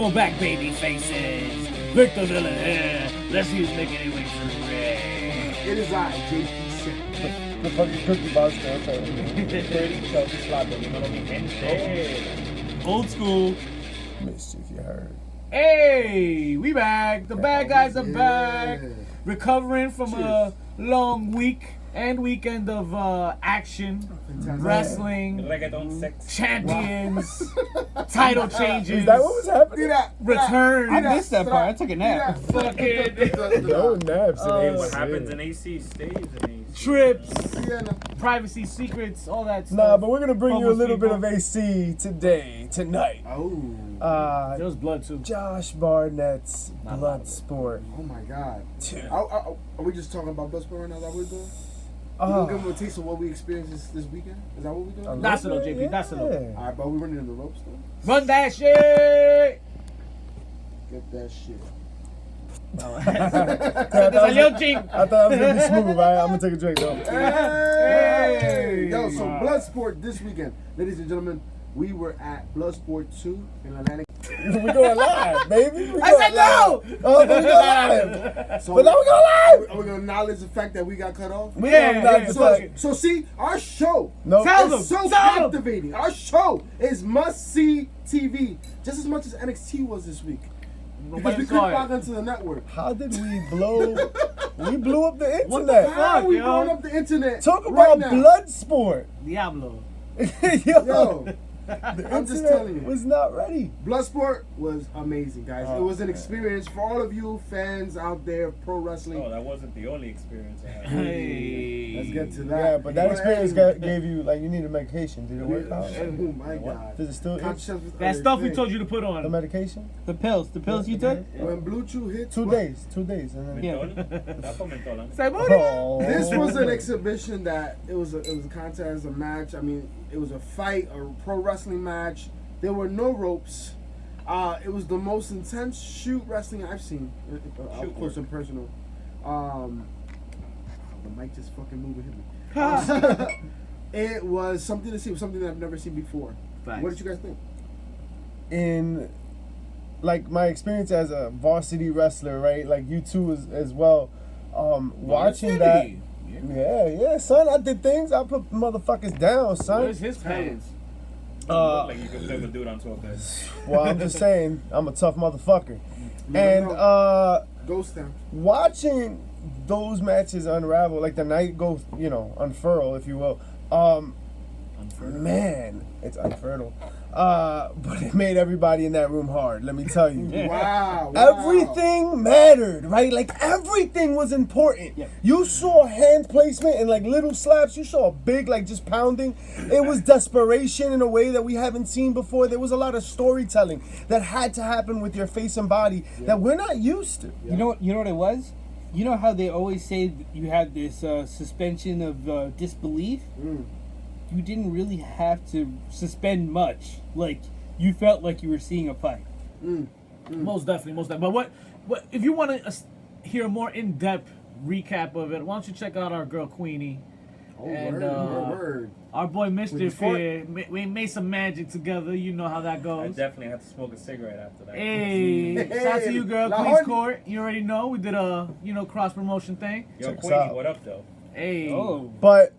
Welcome back, baby faces. Victor Villain here. Let's see who's making it way through the ring. It is I, JP7. The fucking cookie monster. Old school. Mischief, you heard. Hey, we back. The bad guys are back. Recovering from a long week and weekend of action, wrestling, champions, title changes. Is that what was happening? Return. I missed that part. I took a nap. Fucking No naps in AC. What happens in AC stays in AC. trips, privacy secrets, all that stuff. Nah, but we're gonna bring you a Homeless little bit people. of AC tonight. Oh. There was blood too. Josh Barnett's Blood Sport. Oh my God. 2. Are we just talking about Bloodsport right now? Is that what we're doing? We're gonna give them a taste of what we experienced this weekend? Is that what we're doing? That's it, though, JP. That's it, though. Alright, but we're running in the ropes though. Run that shit! Get that shit. I thought I was gonna be smooth. I'm gonna take a drink though. Hey! Yo, so Bloodsport this weekend. Ladies and gentlemen, we were at Bloodsport 2 in Atlantic. We going live, baby. I said no! Oh, we going live. So But now we go live. Are we gonna acknowledge the fact that we got cut off? We Yeah, don't acknowledge yeah, the fuck fact. So see, our show No. Tell them. is so Tell them. captivating. Our show is must-see TV, just as much as NXT was this week. Because Nobody we couldn't saw it. log into the network. How did we blow? We blew up the What the internet. How fuck, we yo? blowing up the internet? Talk right about now. blood sport. Diablo. Yo, The I'm just internet telling you. was not ready. Bloodsport was amazing, guys. It was an experience for all of you fans out there of pro wrestling. Oh, that wasn't the only experience I had. Hey. Let's get to that. Yeah, but that experience gave you, like, you needed medication. Did it work out? Oh my God. Does it still itch? Contraceptive That other stuff we thing. told you to put The on. medication? The pills you took? When Blue Chew hits, 2 days. 2 days. And then, Yeah. Say booty. Oh. This was an exhibition that it was a contest, a match. I mean, it was a fight, a pro wrestling match. There were no ropes. It was the most intense shoot wrestling I've seen, of course, and personal. The mic just fucking moved and hit me. It was something to see. It was something that I've never seen before. Facts. What did you guys think? In, like, my experience as a varsity wrestler, right? Like, you two as well. Watching that. Yeah, son. I did things. I put motherfuckers down, son. Where's his pants? Like you could flip a dude onto a bed. Well, I'm just saying, I'm a tough motherfucker. No. Ghost Town. Watching those matches unravel, like the night go, unfurl, if you will. Man, it's unfertile. But it made everybody in that room hard, let me tell you. Wow. Everything mattered, right? Like, everything was important. Yeah. You saw hand placement and, like, little slaps. You saw big, like, just pounding. It was desperation in a way that we haven't seen before. There was a lot of storytelling that had to happen with your face and body that we're not used to. You know what it was? You know how they always say that you had this suspension of disbelief? You didn't really have to suspend much. Like, you felt like you were seeing a fight. Most definitely. But what if you want to hear a more in-depth recap of it? Why don't you check out our girl Queenie? Oh, And, word. Our boy Mischief Fort. here. We made some magic together. You know how that I goes. definitely had to smoke a cigarette after that. Hey, shout out to you, girl. La Queen's Horn. Court. You already know we did a cross promotion thing. Yo, Check us Queenie, out. what up, though? Hey. Oh. But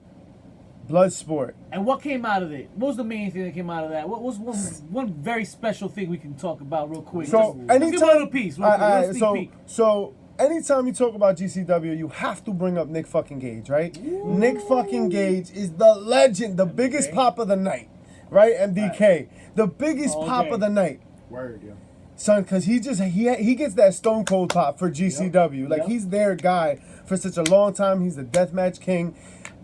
Bloodsport. And what came out of it? What was the main thing that came out of that? What was one very special thing we can talk about real quick? So Let's give a little piece. Real quick, a little sneak peek. So anytime you talk about GCW, you have to bring up Nick fucking Gage, right? Nick fucking Gage is the legend, the biggest pop of the night, right? MDK, the biggest pop of the night. Word, yeah. Son, because he gets that stone cold pop for GCW. Like, he's their guy for such a long time. He's the deathmatch king.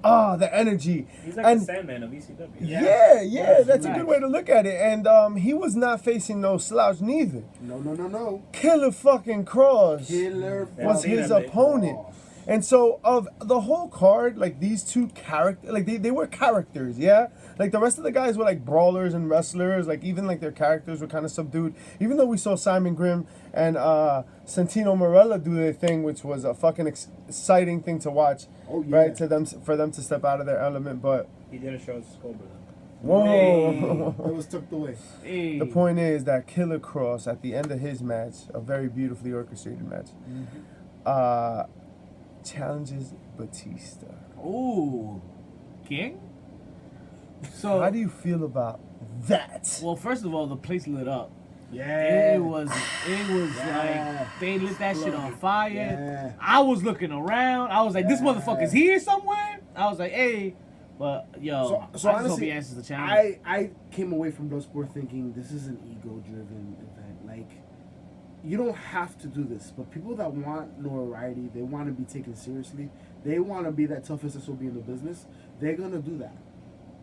The energy. He's like the Sandman of ECW. Yeah, that's a good way to look at it. And he was not facing no slouch neither. No. Killer fucking Cross Killer was fucking his opponent. Cross. And so of the whole card, like, these two characters, like, they were characters, yeah? Like, the rest of the guys were like brawlers and wrestlers. Like, even like their characters were kind of subdued. Even though we saw Simon Grimm and Santino Marella do their thing, which was a fucking exciting thing to watch, Oh, yeah. right? For them to step out of their element. But He didn't show us his Cobra, though. Whoa. It was tucked away. Hey. The point is that Killer Cross, at the end of his match, a very beautifully orchestrated match, challenges Batista. Ooh, King. So How do you feel about that? well, first of all, the place lit up. Yeah. It was like they lit that shit on fire. Yeah. I was looking around. I was like, this motherfucker's here somewhere. I was like, hey, but yo, So I just hope honestly, he answers the challenge. I came away from Bloodsport thinking this is an ego-driven event. Like, you don't have to do this, but people that want notoriety, they want to be taken seriously, they want to be that toughest SOB in the business, they're gonna do that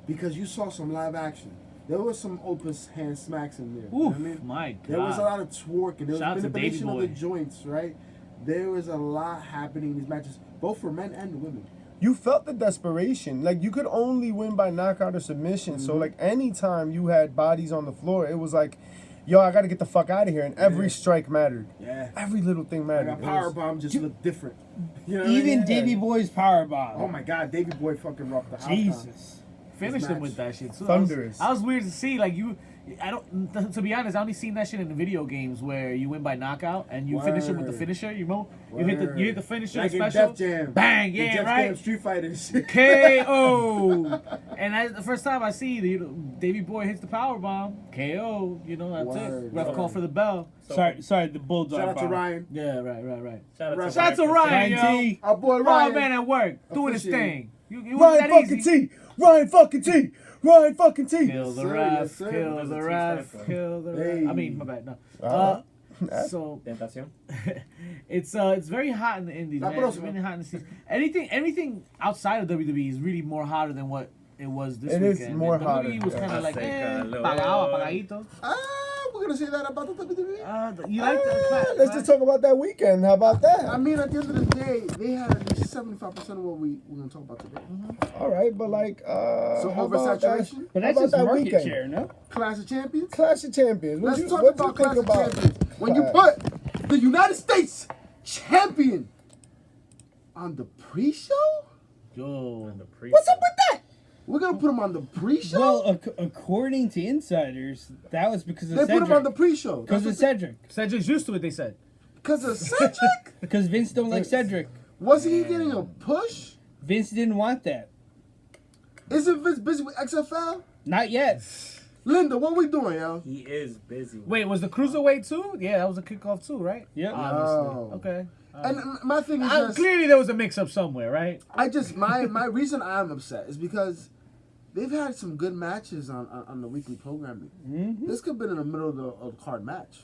because you saw some live action. There was some open hand smacks in there. You know Oof, what I mean? my God. There was a lot of twerking. There Shout out was to manipulation Davey of the Boy. joints, right? There was a lot happening in these matches, both for men and women. You felt the desperation. Like, you could only win by knockout or submission. So, like, anytime you had bodies on the floor, it was like, yo, I got to get the fuck out of here. And every strike mattered. Yeah. Every little thing Like mattered. a power bomb just looked different. You know what I Even mean? Davey Boy's powerbomb. Oh my God, Davey Boy fucking rocked the house. Jesus. Finished him match. with that shit too. Thunderous. I was weird to see. Like you, I don't. To be honest, I only seen that shit in the video games where you win by knockout and you finish him with the Word. finisher. You know, you hit the finisher like in special. Def Jam. Bang, In yeah, Def right. Jam Street Fighters. KO. And that's the first time I see Davey Boy hits the power bomb. KO. You know that's it. Word, Ref word. call for the bell. Sorry, the bulldog. Shout out to bomb. Ryan. Yeah, right. Shout out Shout out to Ryan, yo. Ryan Our boy Raw Ryan. man at work doing his Officiating. thing. You Ryan wasn't that fucking easy. T! Ryan fucking T! Ryan fucking T! Kill the Yes, sir, ref, yes, sir. kill What does the the T ref, stand for? kill the Hey. ref. I mean, my bad, no. So Tentación. it's very hot in the indies, La man. It's próxima. really hot in the season. Anything outside of WWE is really more hotter than what it was this It is weekend. more And hotter, WWE was yeah. kind of like, Hace calor. apagadito. We're gonna say that about the WWE. You like the Let's just talk about that weekend. How about that? I mean, at the end of the day, they had at least 75% of what we're gonna talk about today. All right, but like, So how about that? oversaturation, But How that's about just that market weekend? share, no? Clash of Champions. Clash of Champions. What Let's you, talk what about you think Clash of about? Champions. When you Clash? put the United States champion on the pre-show, Yo, what's up with that? We're gonna put him on the pre-show. Well, according to insiders, that was because of They Cedric. put him on the pre-show. Because of Cedric. Cedric's used to it. They said. Because of Cedric. Because Vince don't like Cedric. Wasn't he getting a push? Vince didn't want that. Isn't Vince busy with XFL? Not yet. Linda, what we doing, yo? He is busy. Wait, was the cruiserweight too? Yeah, that was a kickoff too, right? Yep. Obviously. Oh. Okay. And my thing is just, Clearly there was a mix-up somewhere, right? my reason I'm upset is because they've had some good matches on the weekly programming. Mm-hmm. This could have been in the middle of the card match.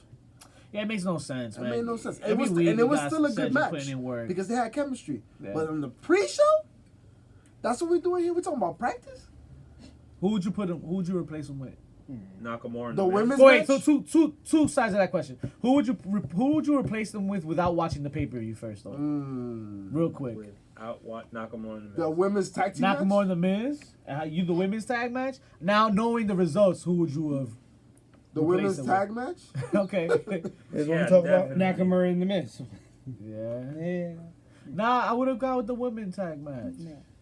Yeah, it makes no sense, It man. made no sense. Every It was, week and it you was got still a good Cedric match putting in work. because they had chemistry. Yeah. But on the pre-show, that's what we're doing here. We're talking about practice. Who would you replace him with? Nakamura. in The match. women's Wait, match. so two sides of that question. Who would you replace them with without watching the pay-per-view first, though? Real quick. Without what Nakamura in the The match. women's tag team match. Nakamura and The Miz. You the women's tag match. Now knowing the results, who would you have? The replace women's them tag match. Okay. Is what we Yeah, talking about? definitely. Nakamura in the Miz. yeah. Yeah. Nah, I would have gone with the women's tag match.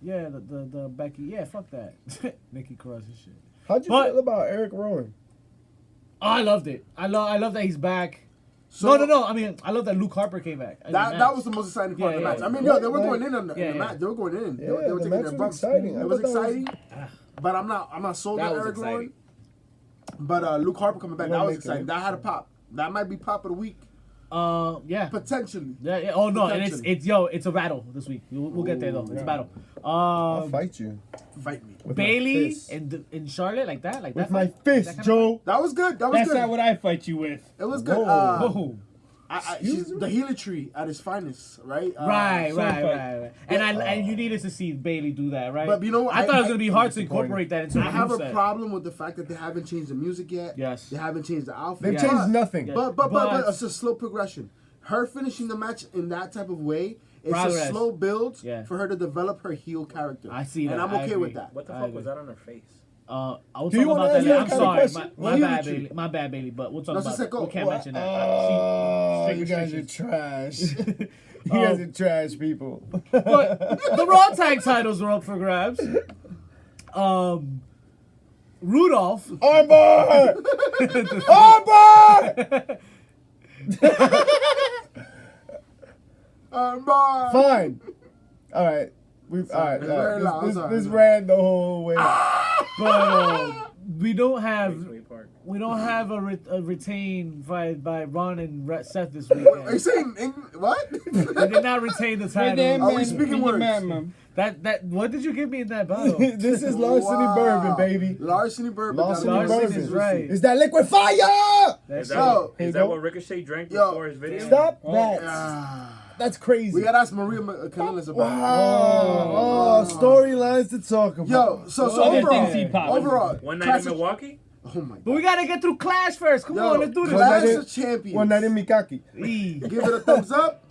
Yeah, the Becky. Yeah, fuck that. Nikki Cross and shit. How'd you But- feel about Eric Rowan? Oh, I loved it. I love that he's back. So- No. I mean, I love that Luke Harper came back. That was the most exciting part of the Yeah, match. yeah. I mean, they were Like- going in on the Yeah, match. They were going in. Yeah, they were the taking match their was bumps. exciting. I It was thought that was- exciting. But I'm not sold That on was Eric exciting. Rowan. But Luke Harper coming back, We'll that was make it exciting. That had a pop. That might be pop of the week Yeah. potentially. Yeah. Oh no, and Potentially. it's a battle this week. We'll get there though. It's a battle. I'll fight you. Fight me. With my Bailey fist. in Charlotte like that, like With that. my fight? fist, That kind of Joe. That was good. That was That's good. not what I fight you with. It was good. Whoa. Whoa. She's the healer tree at its finest, right? Right. fight. And you needed to see Bailey do that, right? But you know what? I thought it was I- gonna be hard to incorporate that into the I have a moveset. problem with the fact that they haven't changed the music yet. Yes. They haven't changed the outfit. They've Yeah. changed But- nothing. Yeah. But it's a slow progression. Her finishing the match in that type of way, it's Progress. a slow build Yeah. for her to develop her heel character. I see that. And I'm I okay agree. with that. What the I fuck agree. was that on her face? I will Do talk you wanna about that answer later. that I'm kind of sorry. question? My Well, bad, you Bailey. My bad, Bailey. But we'll talk That's about just it. like, We can't oh, mention that. Oh, Strict you guys are restrictions. trash. You guys are trash people. But the Raw tag titles are up for grabs. Rudolph. Armbar! Armbar! Fine. All right. All right. very loud. This ran the whole way. But we don't have Raceway Park. a retain fight by Ron and Seth this Are you weekend. saying what? They did not retain the title. Are we speaking words? That what did you give me in that bottle? This is larceny bourbon, baby. Larceny bourbon. Larceny Larceny bourbon. is right. Is that liquid fire? That's Is that, Yo, here you is that go. what Ricochet drank Yo, before his video? Stop that. Ah. That's crazy. We gotta ask Maria Canellis about it. Wow. Oh, storylines to talk about. Yo, so Other things he overall, popped. overall, One night Clash in of- Milwaukee? Oh my god. But we gotta get through Clash first. Come Yo, on, let's do this. Clash One night- of Champions. One night in Mikaki. Give it a thumbs up,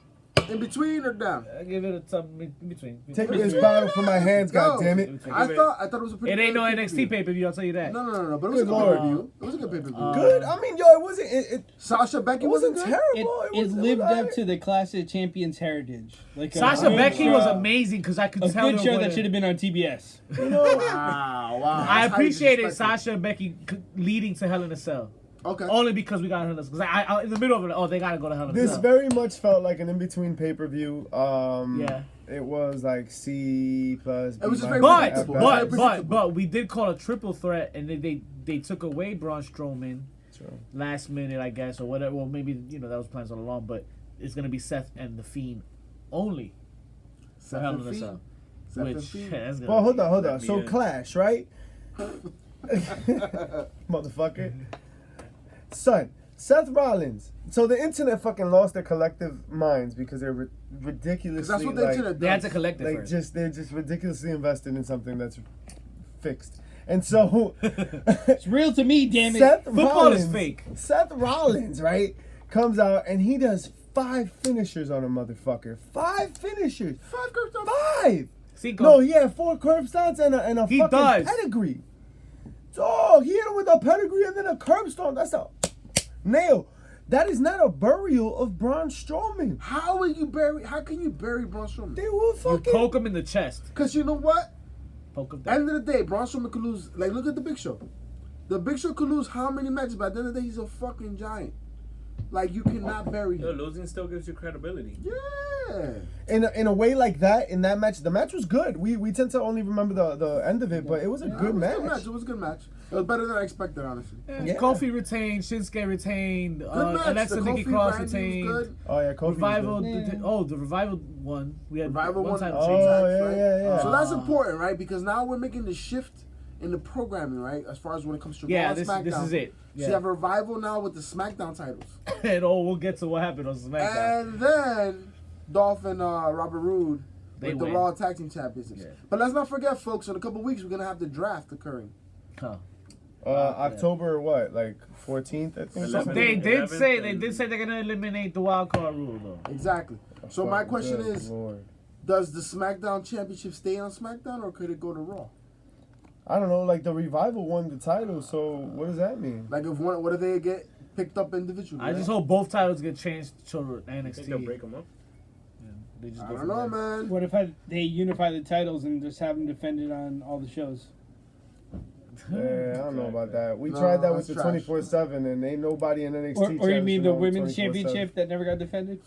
in between or down. I give it a thumb in between. Take this bottle from my hands, Yo, goddammit. I thought it was a pretty. It ain't good no pay-per-view. NXT pay-per-view, I'll tell you that. No, but it was Good a good Lord. pay-per-view. It was a good pay-per-view. Good. I mean, yo, it wasn't. Sasha Becky It wasn't good. terrible. It was lived alright. up to the Clash of Champions heritage. Like Sasha a good Becky show- was amazing because I could A tell good her show what that it- should have been on TBS. You know, Wow. I That's how you appreciated disrespect Sasha and Becky leading to Hell in a Cell. it. Okay. Only because we got Hell in a Cell. Because I in the middle of it, they gotta go to Hell in a this Cell. very much felt like an in-between pay-per-view. Yeah. It was like C plus. It was just B very minus predictable. at Very best. predictable. But we did call a triple threat, and they took away Braun Strowman True. last minute, I guess, or whatever. Well, maybe that was plans all along, but it's gonna be Seth and the Fiend only for Hell in a Cell. Seth and Which Fiend. that's gonna Well, hold on. Let me So in. Clash, right? Motherfucker. Son, Seth Rollins. So the internet fucking lost their collective minds because they're ridiculously That's what the like, internet They had to does. collect it like first. they're just ridiculously invested in something that's fixed. And so It's real to me, damn it. Seth Football Rollins, is fake. Seth Rollins, right, comes out and he does 5 finishers on a motherfucker. 5 finishers. 5 curves on 5. Cinco. No, he had 4 curb stomps and a He fucking does. pedigree. Dog, he hit him with a pedigree and then a curb stomp. That's a nail. That is not a burial of Braun Strowman. How can you bury Braun Strowman? They will You fucking. poke him in the chest. Because you know what? Poke him down. End of the day, Braun Strowman could lose. Like, look at the Big Show. The Big Show could lose how many matches, but at the end of the day, he's a fucking giant. Like, you cannot bury Yo, him. losing still gives you credibility. Yeah. In a way like that, in that match, the match was good. We tend to only remember the end of it, but it was a good match. It was a good match. It was better than I expected, honestly. Yeah. Kofi retained, Shinsuke retained, Good match. Alexa The Nikki Kofi Cross Randy was retained. good. Oh yeah, Kofi. was Revival, good. the Revival one. We had Revival one won title Oh, change. yeah, right? yeah. So that's important, right? Because now we're making the shift in the programming, right? As far as when it comes to Raw Yeah, and this SmackDown. is it. So you have a Revival now with the SmackDown titles. And we'll get to what happened on SmackDown. And then Dolph and Robert Roode They with the win. Raw Tag Team Championships. Yeah. But let's not forget, folks, in a couple weeks, we're going to have the draft occurring. Huh. October what? Like 14th, I think. 11th. something? They did 11th say and- they're gonna eliminate the wild card rule though. Exactly. So my Fucking question good is, Lord. does the SmackDown Championship stay on SmackDown or could it go to Raw? I don't know. Like the Revival won the title, so what does that mean? Like, what if they get picked up individually? I just right? hope both titles get changed to I think they'll break NXT. them up. They just I go don't from know, there. man. What if they unify the titles and just have them defended on all the shows? Yeah, I don't know about that. We No, tried that with the that's trash. 24/7, and ain't nobody in NXT. Or you mean the challenging women's 24/7. championship that never got defended?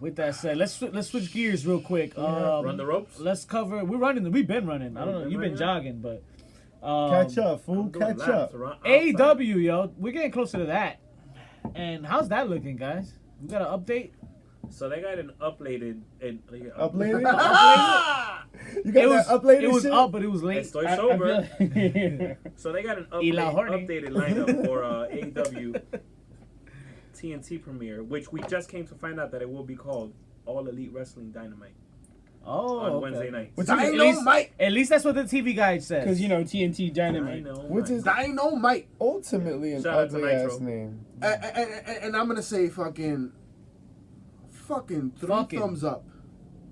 With that said, let's switch gears real quick. Run the ropes. Let's cover. We've been running. I don't know. Been You've been running? jogging, but Catch up, fool. I'm doing Catch laps up. around outside. AEW, yo, we're getting closer to that. And how's that looking, guys? We got an update. So they got an updated. Updated? Ah! You got It was that updated it was shit? up, but it was late. Estoy I sober. feel So they got an Eli Horny. updated lineup for AEW TNT premiere, which we just came to find out that it will be called All Elite Wrestling Dynamite Oh, on okay. Wednesday nights. Which is, Dynamite! At least that's what the TV guide says. Because, you know, TNT I Dynamite. know. which is Dynamite! ultimately an Shout out to ugly ass Nitro. name. And I'm going to say fucking three Fucking. thumbs up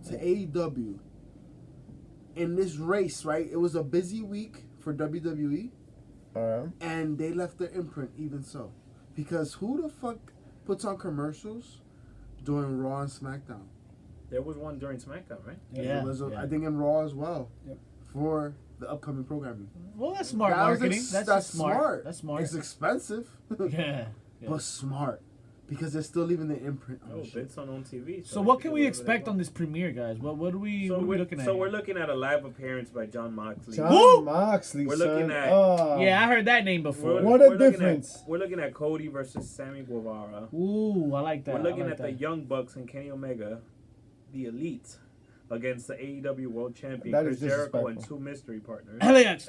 to AEW. In this race, right? It was a busy week for WWE. Alright. And they left their imprint even so. Because who the fuck puts on commercials during Raw and SmackDown? There was one during SmackDown, right? Yeah. There was I think in Raw as well. Yep. For the upcoming programming. Well, that's smart That was marketing. that's That's smart. That's smart. It's expensive, Yeah. but smart because they're still leaving the imprint on Oh, the shit. it's on TV. So what can we expect on this premiere, guys? What are we looking at? So we're looking at a live appearance by John Moxley. John Woo! Moxley. We're looking son. at- Yeah, I heard that name before. What a We're looking difference. We're looking at Cody versus Sammy Guevara. Ooh, I like that. We're looking I like at that. the Young Bucks and Kenny Omega, the Elite, against the AEW World Champion That Chris is Jericho and disrespectful. 2 mystery partners. LAX.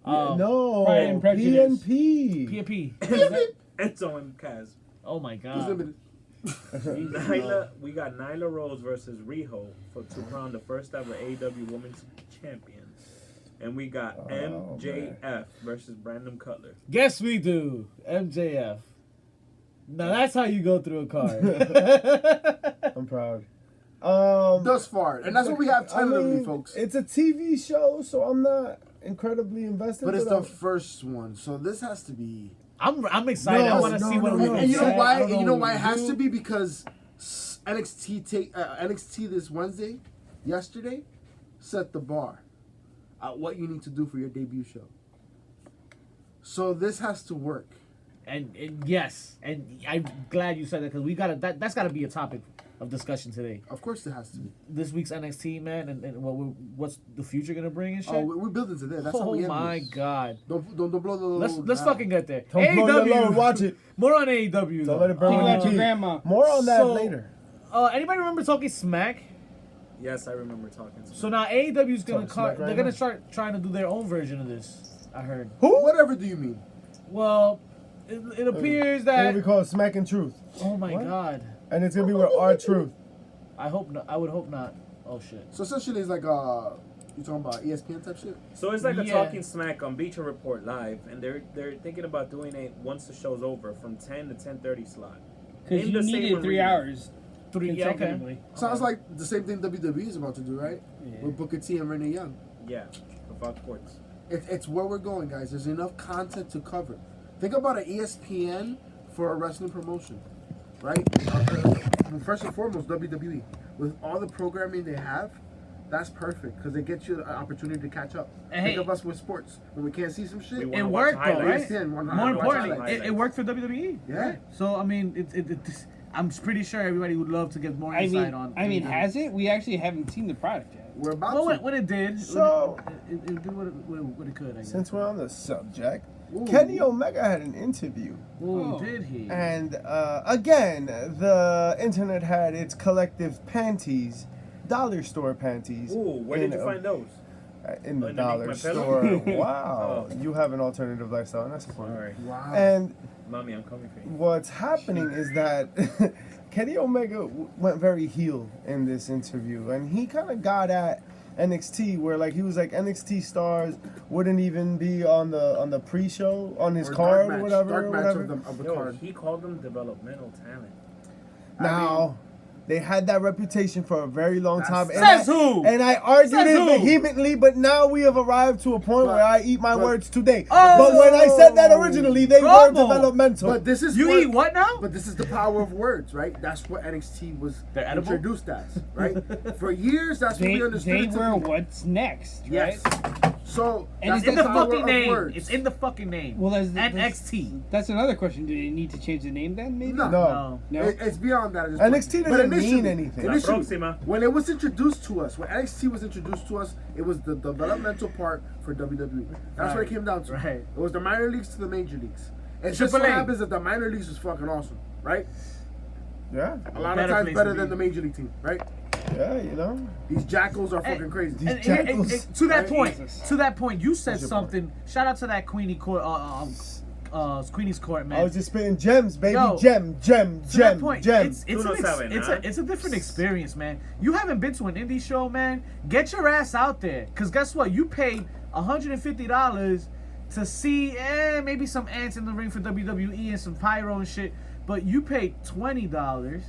No, Pride and Prejudice. PNP. PNP. Enzo and Kaz. Oh my Who's god. gonna be- We got Nyla Rose versus Riho to crown the first ever AEW Women's Champion. And we got MJF versus Brandon Cutler. Guess we do. MJF. Now that's how you go through a card. I'm proud. Thus far, and that's what we have tentatively, folks. It's a TV show, so I'm not incredibly invested. But it's the I'm- first one, so this has to be. I'm excited. I want to see what no. we And you know I why? don't know You know what why it we has do. to be because NXT this yesterday, set the bar at what you need to do for your debut show. So this has to work. And yes, and I'm glad you said that because we gotta that's gotta be a topic of discussion today. Of course, it has to be. This week's NXT, man, and what's the future gonna bring and shit. Oh, we're building to there. That's how Oh we end my this. god. Don't blow the load. Let's now. fucking get there. Don't blow your load, watch it. More on AEW. Don't let it burn Think on about your your teeth. grandma. More on that So- later. Anybody remember talking smack? Yes, I remember talking to So now AEW's gonna Talking smack right they're gonna now? start trying to do their own version of this. I heard. Who? Whatever do you mean? Well, it appears It's gonna be that. called Smack and Truth, Oh my What? god. and it's gonna be with our truth. I hope not. I would hope not. Oh shit. So essentially, it's like you talking about ESPN type shit. So it's like a Yeah. Talking Smack on Bleacher Report Live, and they're thinking about doing it once the show's over from 10 to 10:30 slot. Because In you the same needed 3 arena. hours Yeah, okay. consecutively. Sounds like the same thing WWE is about to do, right? Yeah. With Booker T and Renee Young. Yeah, for Fox Sports. It's where we're going, guys. There's enough content to cover. Think about an ESPN for a wrestling promotion, right? First and foremost, WWE. With all the programming they have, that's perfect because they get you an opportunity to catch up. And Think hey- of us with sports. When we can't see some shit, We It wanna watch worked though, highlights. right? ESPN, one More hundred importantly, highlights. it worked for WWE. Yeah. So I mean, I'm pretty sure everybody would love to get more I insight mean, on. has it? We actually haven't seen the product yet. We're about Well, to. when it did, So- it did what it could. I guess. Since we're on the subject, Ooh. Kenny Omega had an interview, Ooh, Oh. did he? and again, the internet had its collective panties, dollar store panties. Ooh, where did you find those? In the Underneath dollar my store. pillow? Wow, Oh. you have an alternative lifestyle, and that's important. Sorry. Wow. And Mommy, I'm coming for you. what's happening is that Kenny Omega went very heel in this interview, and he kind of got at NXT, where like he was like NXT stars wouldn't even be on the pre-show on his Or card dark or match, whatever. dark or match whatever. of the Yo, card. he called them developmental talent. Now, they had that reputation for a very long time. And Says I, who? And I argued Says it who? vehemently, but now we have arrived to a point But- where I eat my but- words today. Oh! But when I said that originally, they were Trouble. developmental. But this is You what- eat what now? But this is the power of words, right? That's what NXT was They're edible? introduced as, right? For years, that's what They, we understood they it to were be. what's next, Yes. right? So And that's It's in the power fucking of name. words. It's in the fucking name. Well, NXT. That's another question. Do they need to change the name then, maybe? No. no. No? It's beyond that. At this NXT point. But doesn't mean initially- anything. La Initially, próxima. when it was introduced to us, when NXT was introduced to us, it was the developmental part for WWE. That's what it came down to. Right. It was the minor leagues to the major leagues. It just so Triple A. happens that the minor leagues was fucking awesome, right? Yeah, A lot Better of times place better to than be. the major league team, right? yeah, you know. These jackals are fucking crazy. These And jackals. to that Right? point, Jesus. you said What's your something. Shout out to that Queenie Court, Queenie's Court, man. I was just spitting gems, baby. Yo, Gem. to that point, Gem. it's Uno sabe, nah? it's a different experience, man. You haven't been to an indie show, man. Get your ass out there, cause guess what? You paid $150 to see maybe some ants in the ring for WWE and some pyro and shit, but you paid $20,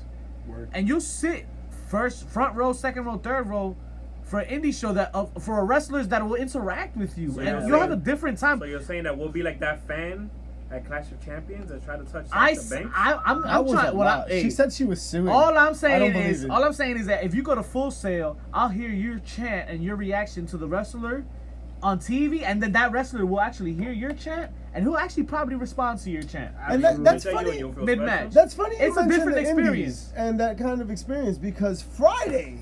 Word. and you'll sit front row, second row, third row for an indie show that for wrestlers that will interact with you, So and you're you'll have a saying- different time. So you're saying that we'll be like that fan at Clash of Champions that try to touch the bank? I'm That was trying. a What lot. hey, She said she was suing. all I'm I don't saying believe is, it. that if you go to Full Sail, I'll hear your chant and your reaction to the wrestler on TV, and then that wrestler will actually hear your chant, and he'll actually probably respond to your chant. And that's funny. Mid-match. That's funny. It's you a mentioned different the experience. indies and that kind of experience because Friday.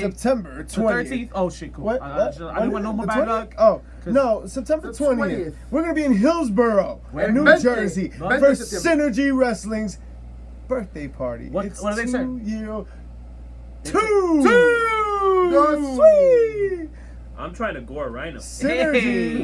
September 20th. Oh shit, cool. What? I didn't want no more bad luck. Oh, no, September 20th. We're going to be in Hillsboro, New Jersey, for Synergy Wrestling's birthday party. What are they saying? Two! Sweet! I'm trying to gore Rhino. Synergy.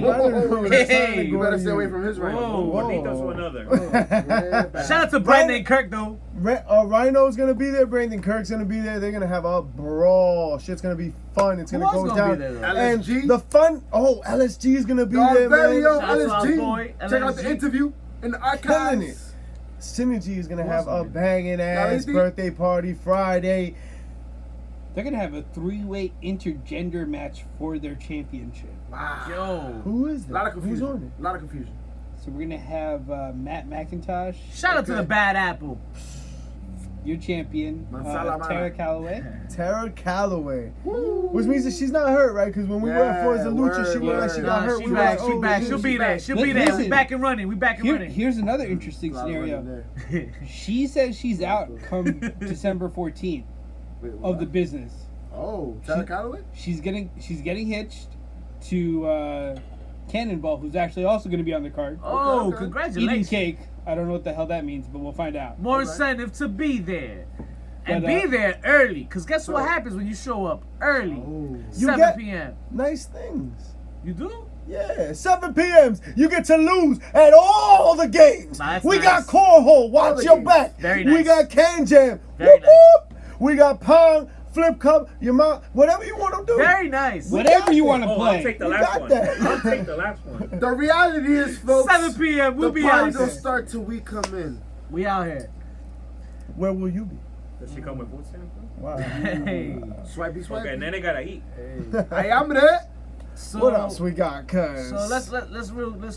Hey. You better stay away from his Rhino. Bonitos to another. Shout out to Brandon Kirk, though. Rhino's going to be there. Brandon Kirk's going to be there. They're going to have a brawl. Shit's going to be fun. It's going to go down. And LSG? the fun. Oh, LSG is going to be there, man. LSG. Check out the interview in the archives. Synergy is going to have a banging ass birthday party Friday. They're going to have a 3-way intergender match for their championship. Wow. Yo. Who is that? A lot of Who's on confusion. it? A lot of confusion. So we're going to have Matt McIntosh. Shout out to the Bad Apple. Your champion, Tara Calloway. Tara Calloway. Which means that she's not hurt, right? Because when we went for the Lucha, she looked like she got hurt. She back. She'll be there. She'll be there. We back and running. Here's another interesting scenario. She says she's out come December 14th of the business. Oh, Tara Calloway? She's getting hitched to Cannonball, who's actually also going to be on the card. Oh, Okay. congratulations. Eating cake. I don't know what the hell that means, but we'll find out. More incentive to be there. And But, be there early. Because guess what happens when you show up early? Oh. 7 p.m. Nice things. You do? Yeah, 7 p.m. You get to lose at all the games. Nah, that's we nice. got cornhole, watch your back. Very We nice. got can jam. Very Whoop, nice. whoop. We got pong, flip cup, your mom, whatever you want to do. Very nice. Whatever you want to I'll play. take the We last got one. that. I'll take the last one. The reality is, folks, 7 p.m. We'll the be party out don't there. start till we come in. We out here. Where will you be? Does she come with food stamps? Wow. Hey. Swipey, swipey. Okay, and then they gotta eat. I am there. So, What else we got, cuz? So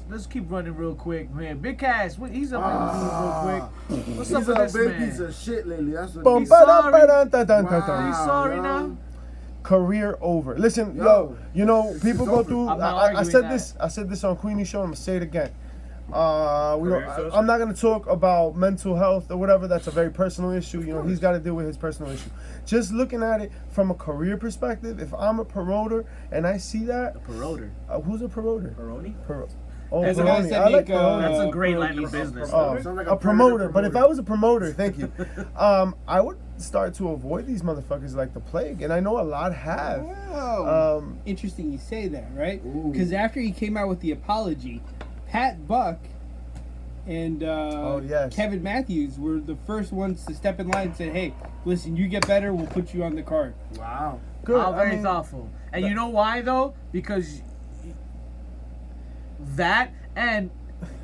let's keep running real quick, man. Big Cass, he's up in the news real quick. What's up He's with a this big man? piece of shit lately. That's what Bum, he's sorry. ba-dum-ba-dum-dum-dum-dum. He's sorry now. Career over. Listen, yo, you know, people go through. I'm not I arguing said that. this. I said this on Queenie's show. I'm gonna say it again. We Career don't. social? I'm not gonna talk about mental health or whatever. That's a very personal issue. You know, he's got to deal with his personal issue. Just looking at it from a career perspective, if I'm a promoter and I see that, Promoter. Who's a promoter? Peroni? Oh, As the guys Peroni. that I like make, Peroni. That's a great line of produce. business. Oh, Sounds like a a promoter. predator But if promoter. I was a promoter, thank you. I would start to avoid these motherfuckers like the plague, and I know a lot have. Wow. Interesting you say that, right? Ooh. Because after he came out with the apology, Pat Buck and yes. Kevin Matthews were the first ones to step in line and say, hey, listen, you get better, we'll put you on the card. Wow. Good. Oh, very I mean, thoughtful. And you know why though? Because that and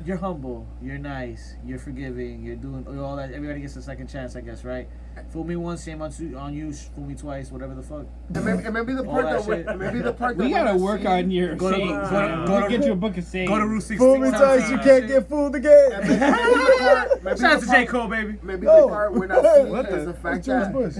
you're humble, you're nice, you're forgiving, you're doing all that. Everybody gets a second chance, I guess, right? Fool me once, shame on you. Fool me twice, whatever the fuck. And maybe the part that that shit. maybe the part that We we're gotta not work seeing- on your Go to- sayings. go to- man. go We'll to- get you a book of sayings. Go to Route 16. Fool me twice, you can't get fooled again. Maybe the part- maybe Shout out the to J. part- Cole, baby. Maybe Yo. the part we're not seeing What is the fact George that Bush?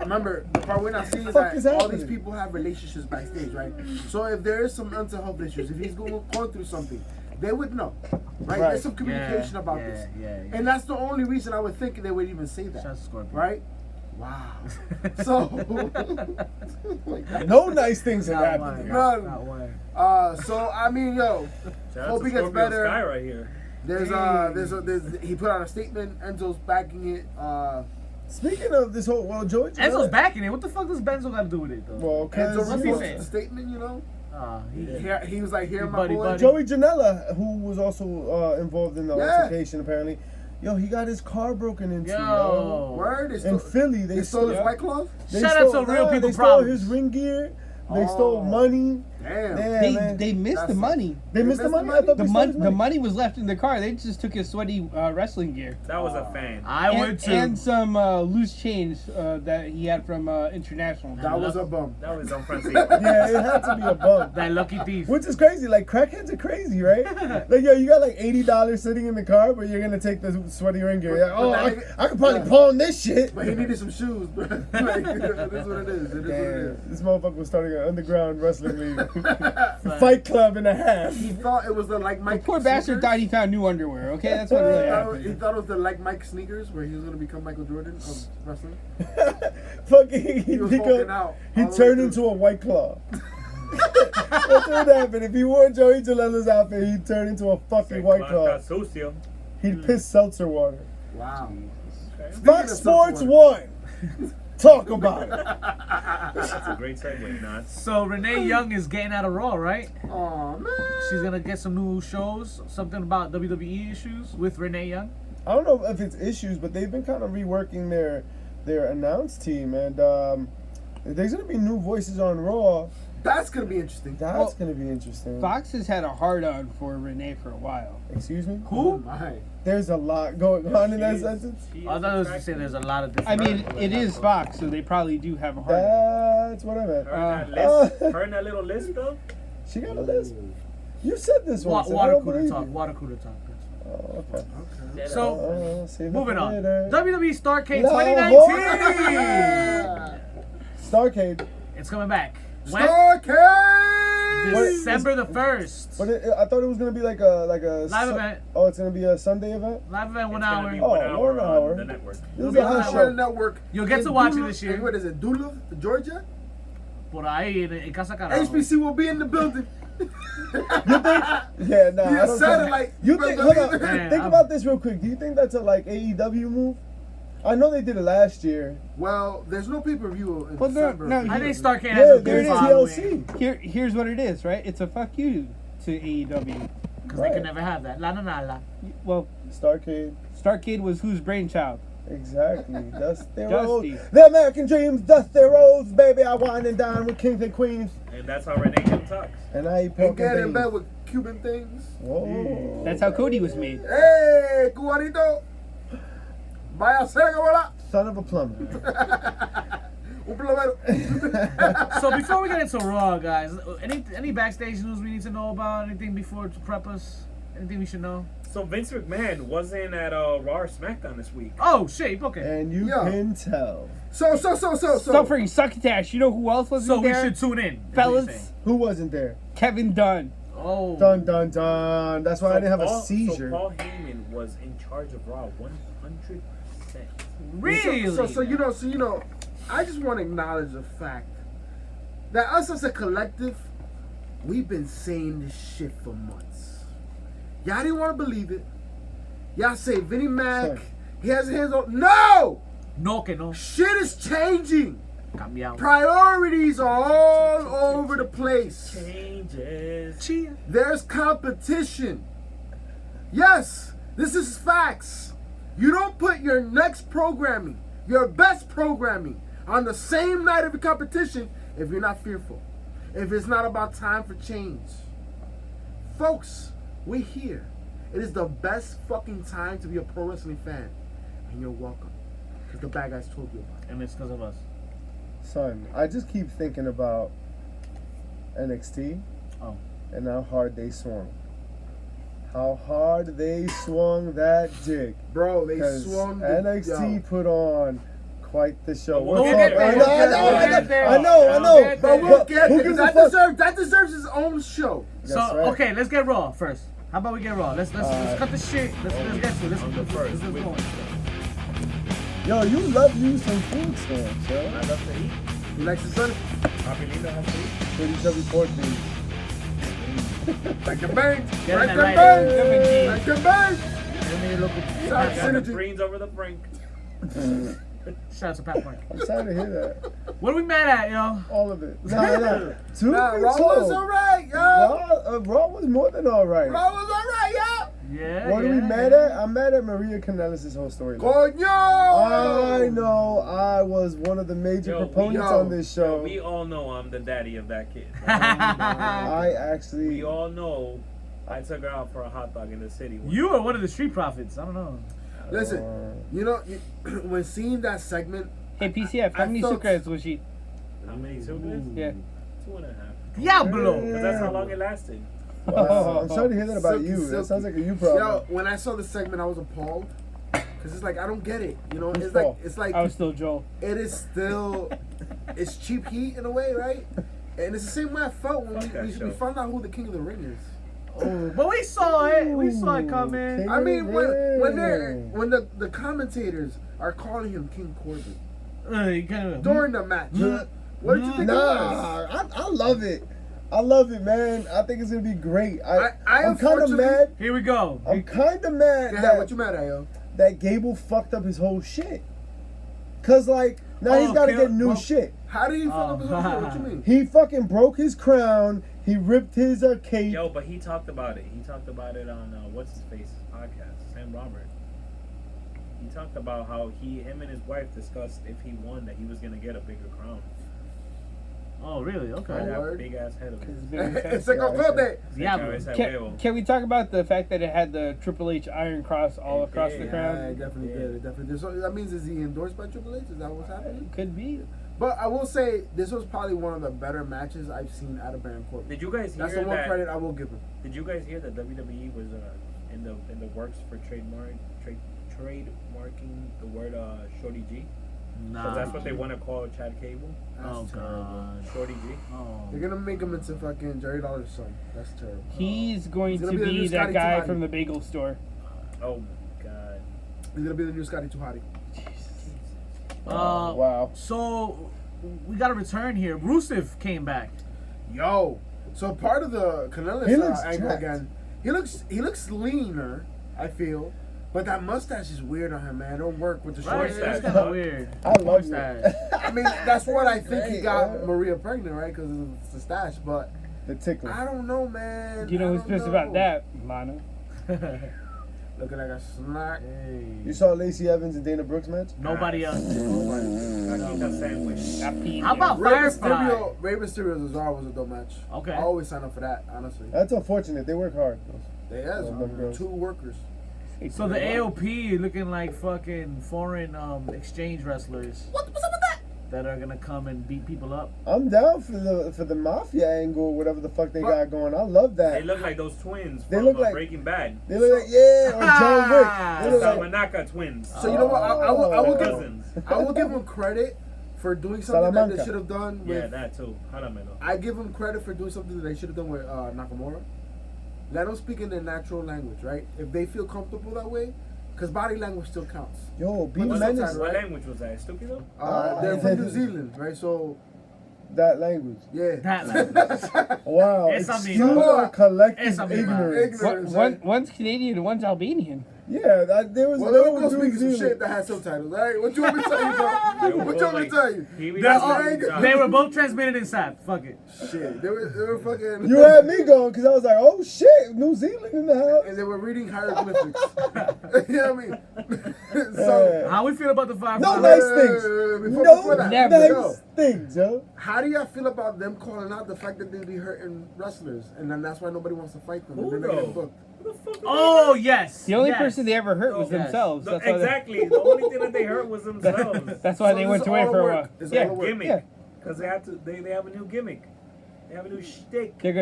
remember the part we're not seeing is Fuck is that all these happening? people have relationships backstage, right? So if there is some mental health issues, if he's going through something, they would know, right? Right. There's some communication about this, and that's the only reason I would think they would even say that, Shout out to Scorpion. right? Wow. So, No nice things have Not happened. one. here. Not one. so I mean, yo, Shout out hope to he gets Scorpio better. Sky right here. There's he put out a statement. Enzo's backing it. Speaking of this whole, George. Enzo's backing it. What the fuck does Benzo got to do with it, though? Well, Enzo because what's he reposted saying? the statement, you know. He He was like, "Here, my Buddy, boy." buddy. Joey Janela, who was also involved in the Yeah. altercation, apparently, yo, he got his car broken into. Yo. Word. They In stole, Philly, they stole his White Claws. They Shout out stole, to Real People They stole Problems. his ring gear. They Oh. stole money. Damn. Man. They missed That's the money. They missed the money? I thought The they started money was left in the car. They just took his sweaty wrestling gear. That was a fan. I would too. And some loose change that he had from International. That was a bum. That was Don Francisco. Yeah, it had to be a bum. That lucky thief. Which is crazy. Like, crackheads are crazy, right? Like, yo, you got like $80 sitting in the car, but you're going to take the sweaty ring gear. You're like, oh, I could probably pawn this shit. But he needed some shoes, bro. Like, it is what it is. It is what it is. This motherfucker was starting an underground wrestling league. Fight club and a half. He thought it was the like The Mike. poor bastard sneakers. thought he found new underwear. Okay, that's what really happened. He thought it was the like Mike sneakers where he was gonna become Michael Jordan of wrestling. Fucking, He was walking out. he all the way turned through. into a White Claw. That's what happened. If he wore Joey Janela's outfit, he'd turn into a fucking White Claw. Sucio. He'd piss seltzer water. Wow. Fox Sports 1. Talk about it. That's a great segue, Nas. So Renee Young is getting out of Raw, right? Oh man. She's gonna get some new shows, something about WWE issues with Renee Young. I don't know if it's issues, but they've been kind of reworking their announce team, and there's gonna be new voices on Raw. That's gonna be interesting. That's gonna be interesting. Fox has had a hard-on for Renee for a while. Excuse me? Oh Who? my. There's a lot going on in that sentence. I thought it was just saying there's a lot of different. I mean, it is Fox, so they probably do have a hard-on. That's what I meant. Her and that little list, though? She got a list. You said this once. and I Water don't cooler believe talk. you. Water cooler talk. Oh, okay. Okay. So Save it moving for on. later. WWE Starrcade Lord. 2019. Starrcade. It's coming back. When? Starrcade! December the 1st. But I thought it was gonna be like a Live event. Oh, it's gonna be a Sunday event. Live event, 1 It's gonna hour. be Oh, 1 hour 1 hour. on the network. This is be a on house the Show. show. Network. You'll get to In watch it Duluth- this year. What is it? Duluth, Georgia? Por ahí en Casa Carajo. HBC will be in the building. Yeah, nah. Be I a don't satellite. You think? Hold on. Man, Think I'm- about this real quick. Do you think that's a like AEW move? I know they did it last year. Well, there's no pay-per-view in Well, December. no, I think Starrcade Yeah, has a there's good following. TLC. Here's what it is, right? It's a fuck you to AEW. Because they can never have that. La na na la. Well, Starrcade. Starrcade was whose brainchild? Exactly. Dust their Dusty. roads. The American dreams, dust their roads, baby. I wine and dine with kings and queens. And that's how Renee Young talks. And I eat And pork get in and bed beans. with Cuban things. Whoa. That's how Cody was made. Hey, Cubanito. Vaya a ser, hola. Son of a plumber. Un plomero. So before we get into Raw, guys, any backstage news we need to know about? Anything before to prep us? Anything we should know? So Vince McMahon wasn't at Raw or SmackDown this week. Oh, shape. Okay. And you Yeah. can tell. So. Suffering succotash. You know who else wasn't So we there? should tune in, is what you're Fellas, saying. Who wasn't there? Kevin Dunn. Oh. Dun dun dun. That's why I didn't have a seizure. So Paul Heyman was in charge of Raw 100%. Really? So you know, I just want to acknowledge the fact that us as a collective, we've been saying this shit for months. Y'all didn't want to believe it. Y'all say Vinnie Mac, Sorry. he has his hands on. No! No que no. Shit is changing. Cambiado. Priorities are all over the place. Changes. Chia. There's competition. Yes, this is facts. You don't put your next programming, your best programming, on the same night of the competition if you're not fearful. If it's not about time for change. Folks, we're here. It is the best fucking time to be a pro wrestling fan. And you're welcome. Because the bad guys told you about it. And it's because of us. Son, I just keep thinking about NXT Oh. and how hard they swung. How hard they swung that dick. Bro, they Because swung the NXT put on quite the show. We'll We're get talking- there, I we'll know, get there, we'll get there. I know. But But we'll But get who there. gives a That fuck? deserves his own show. That's So right. okay, let's get Raw first. How about we get Raw? Let's cut the shit. Let's get to it. Let's On the first. get going. Yo, you love you some food stamps, yo. I love to eat. He likes his son. Papelito has to eat. Pretty chubby pork beans. Like the bird. Get Like in the that bird. right. Like the bird. Let me look at- Sorry, Got the synergy. greens over the brink. Shout out to Pat Mark. I'm sorry to hear that. What are we mad at, yo? All of it. Nah. Too Nah, Raw was alright, yo. Raw was more than alright. Raw was alright, yo. Yeah. What are we mad at? I'm mad at Maria Kanellis' whole story. Coño! I know. I was one of the major proponents on this show. We all know I'm the daddy of that kid. I actually. We all know I took her out for a hot dog in the city. You are one of the street prophets. I don't know. Listen, you know, when seeing that segment. Hey, PCF, how many sucres was she? How many sucres? Yeah. 2.5. Diablo! Because that's how long it lasted. Wow. I'm sorry to hear that about Silky, you. silky. That sounds like a you problem. Yo, when I saw the segment, I was appalled. Because it's like, I don't get it. You know, Who's it's like, I was still Joel. it is still, it's cheap heat in a way, right? And it's the same way I felt when we found out who the King of the Ring is. Oh, but we saw it. We saw it coming. I mean, when the commentators are calling him King Corbin during the match, what did you think? I love it. I love it, man. I think it's gonna be great. I'm kind of mad. Here we go. I'm kind of mad What you mad at, yo? that Gable fucked up his whole shit. Cause like now he's got to get new shit. How did he fuck up his whole shit? What you mean? He fucking broke his crown. He ripped his cape. Yo, but he talked about it. He talked about it on what's his face podcast, Sam Robert. He talked about how him and his wife discussed if he won that he was gonna get a bigger crown. Oh, really? Okay. That big ass head of his. It's like a Diablo. Can we talk about the fact that it had the Triple H Iron Cross all across the crown? Yeah, it definitely did. It definitely did. So that means, is he endorsed by Triple H? Is that what's happening? Could be. But I will say this was probably one of the better matches I've seen out of Baron Corbin. Did you guys hear That's the one that? credit I will give him. Did you guys hear that WWE was in the works for trademarking the word Shorty G? Because that's what they want to call Chad Cable. Oh, God. Shorty G. Oh. They're gonna make him into fucking Jerry Lawler's son. That's terrible. He's going He's to gonna be the be new that Scotty guy Tuhati. from the bagel store. Oh my God. He's gonna be the new Scotty Tuhati. Wow. So we got a return here. Rusev came back. Yo, so part of the He Kanellis looks angle jacked. again. He looks leaner, I feel, but that mustache is weird on him, man. It don't work with the short Right? It's stash. kind of weird. I love Mustache. it. I mean, that's what I think he got Yeah. Maria pregnant, right? Because it's the stash. But The tickle. I don't know, man. You know I who's don't pissed know. about that, Lana? Looking like a snack. You saw Lacey Evans and Dana Brooks match? Nobody else. That sandwich. How about Firefly? Rey Mysterio's Cesaro was a dope match. Okay. I always sign up for that, honestly. That's unfortunate. They work hard. They has them girls. 2 workers. So the AOP looking like fucking foreign exchange wrestlers. What's up with that? That are gonna come and beat people up. I'm down for the mafia angle, whatever the fuck they got going. I love that. They look like those twins They from look like- Breaking Bad. They look like, yeah, or John Wick. They The look like, Salamanca twins. So you know what? I Cousins. will give them credit for doing something that they Salamanca. should have done Yeah, with. that too. Jaramelo. I give them credit for doing something that they should have done with Nakamura. Let them speak in their natural language, right? If they feel comfortable that way, because body language still counts. yo, be What's menace. that What right? language was that? Stupido? They're from New Zealand, right? So That language. yeah. That Wow. It's Excuse something- our collective It's something- ignorance. Ignorance, right? One's Canadian and one's Albanian. Yeah, there was Well, no let me go New speak some Zealand. shit that has subtitles, alright? What you want me to tell you, bro? What you want me to tell you? That's all- they were both transmitted in SAP. Fuck it. Shit, they were fucking. You had me going because I was like, oh shit, New Zealand in the house. And they were reading hieroglyphics. You know what I mean? So, How we feel about the Firefly? No nice things. before that, never. yo, Nice things, yo. how do y'all feel about them calling out the fact that they be hurting wrestlers, and then that's why nobody wants to fight them? Who and then they get though? booked. Who the fuck are Oh yes. The only yes. person they ever hurt was Yes. themselves. they? That's why Exactly. The only thing that they hurt was themselves. That's why So they this went is away all for a work. while. It's Yeah, all work. Gimmick. yeah. Because they have a new gimmick. They have a new shtick. They're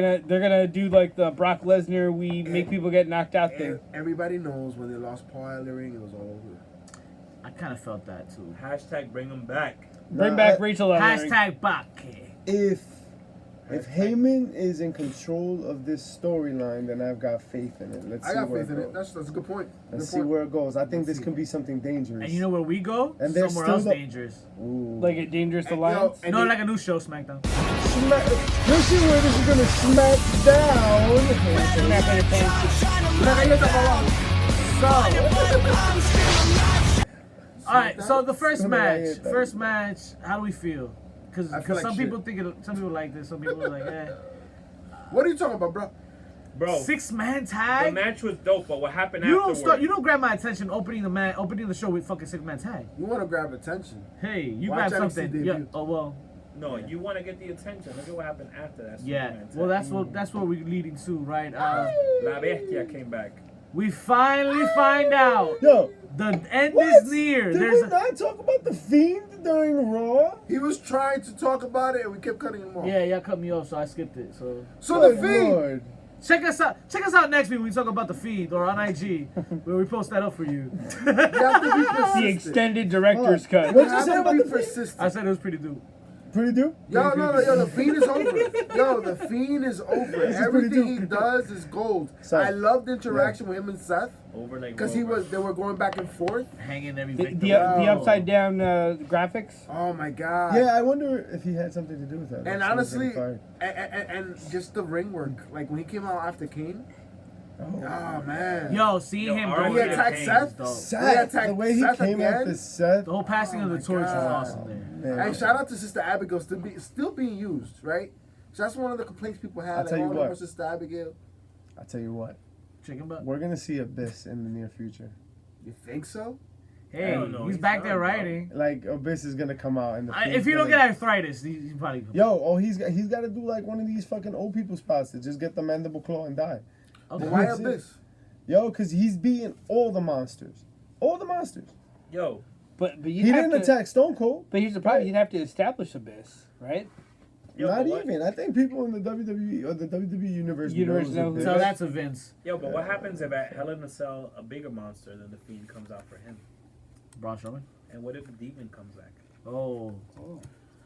gonna do like the Brock Lesnar, we make people get knocked out thing. Everybody knows when they lost Paul Ellering, it was all over. I kind of felt that too. Hashtag bring them back. Bring Nah, back Rachel Ellering. Hashtag back. If Heyman is in control of this storyline, then I've got faith in it. Let's I see got where faith it in it. goes. That's a good point. Let's Good see point. where it goes. I think Let's this see. can be something dangerous. And you know where we go? And they're Somewhere still else the- dangerous. Ooh. Like a Dangerous And, Alliance. and No, they- like a new show, SmackDown. Smack. This is where this is gonna smack down. Snap at your pants. All right, so the first match, Smack. how do we feel? Because I feel like some shit. people think some people like this, some people are like, eh. What are you talking about, bro? Bro, 6-man the tag. match was dope, but what happened You afterwards? don't grab my attention opening the show with fucking 6-man tag. You want to grab attention. Hey, you Watch grab NXT something. debut. Yeah. Oh well. No, you want to get the attention. Look at what happened after that. Yeah. Superman Well, tag. that's what we're leading to, right? La Bestia came back. We finally find out Yo, the end what? is near. Did There's we not talk about the Fiend during Raw? He was trying to talk about it, and we kept cutting him off. yeah, y'all cut me off, so I skipped it. So So the Good Fiend. Lord. check us out next week when we talk about the feed or on IG where we post that up for you. You have to be The persistent. extended director's Fuck. cut. What- You you say have about to be the Fiend? persistent. I said it was pretty dope. Pretty dude? Yo, the Fiend is over. Yo, the Fiend is over. This is pretty Everything he dope. does is gold. Seth. I love the interaction with him and Seth Over like because they were going back and forth. Hanging every The, victim. the upside down graphics. Oh my god. Yeah, I wonder if he had something to do with that. And Like, someone's honestly, getting fired. and just the ring work, like when he came out after Kane. Oh man. Yo, seeing Yo, him Ari go he in attacked pain Seth? is dope. Seth, attacked the way he Seth came again? after Seth. The whole passing Oh of the my torch was God. awesome there. Man. Hey, shout out to Sister Abigail still being used, right? So that's one of the complaints people had. I'll tell you oh, what. no, Sister Abigail. I'll tell you what. Chicken butt. We're going to see Abyss in the near future. You think so? Hey, I don't know, he's he's back there done, bro. waiting. Like, Abyss is going to come out. And the If Fiend's you don't gonna- get arthritis, he's probably. He's got to do like one of these fucking old people spots to just get the mandible claw and die. Okay. But why That's it. Abyss? Yo, because he's beating all the monsters. All the monsters. Yo, But He didn't attack Stone Cold. But here's the problem: you'd have to establish Abyss, right? yo, Not but what- even. I think people in the WWE or the WWE universe Universe knows know Abyss. So that's a Vince. Yo, but what happens if at Hell in a Cell a bigger monster than the Fiend comes out for him? Braun Strowman. And what if the Demon comes back? Oh,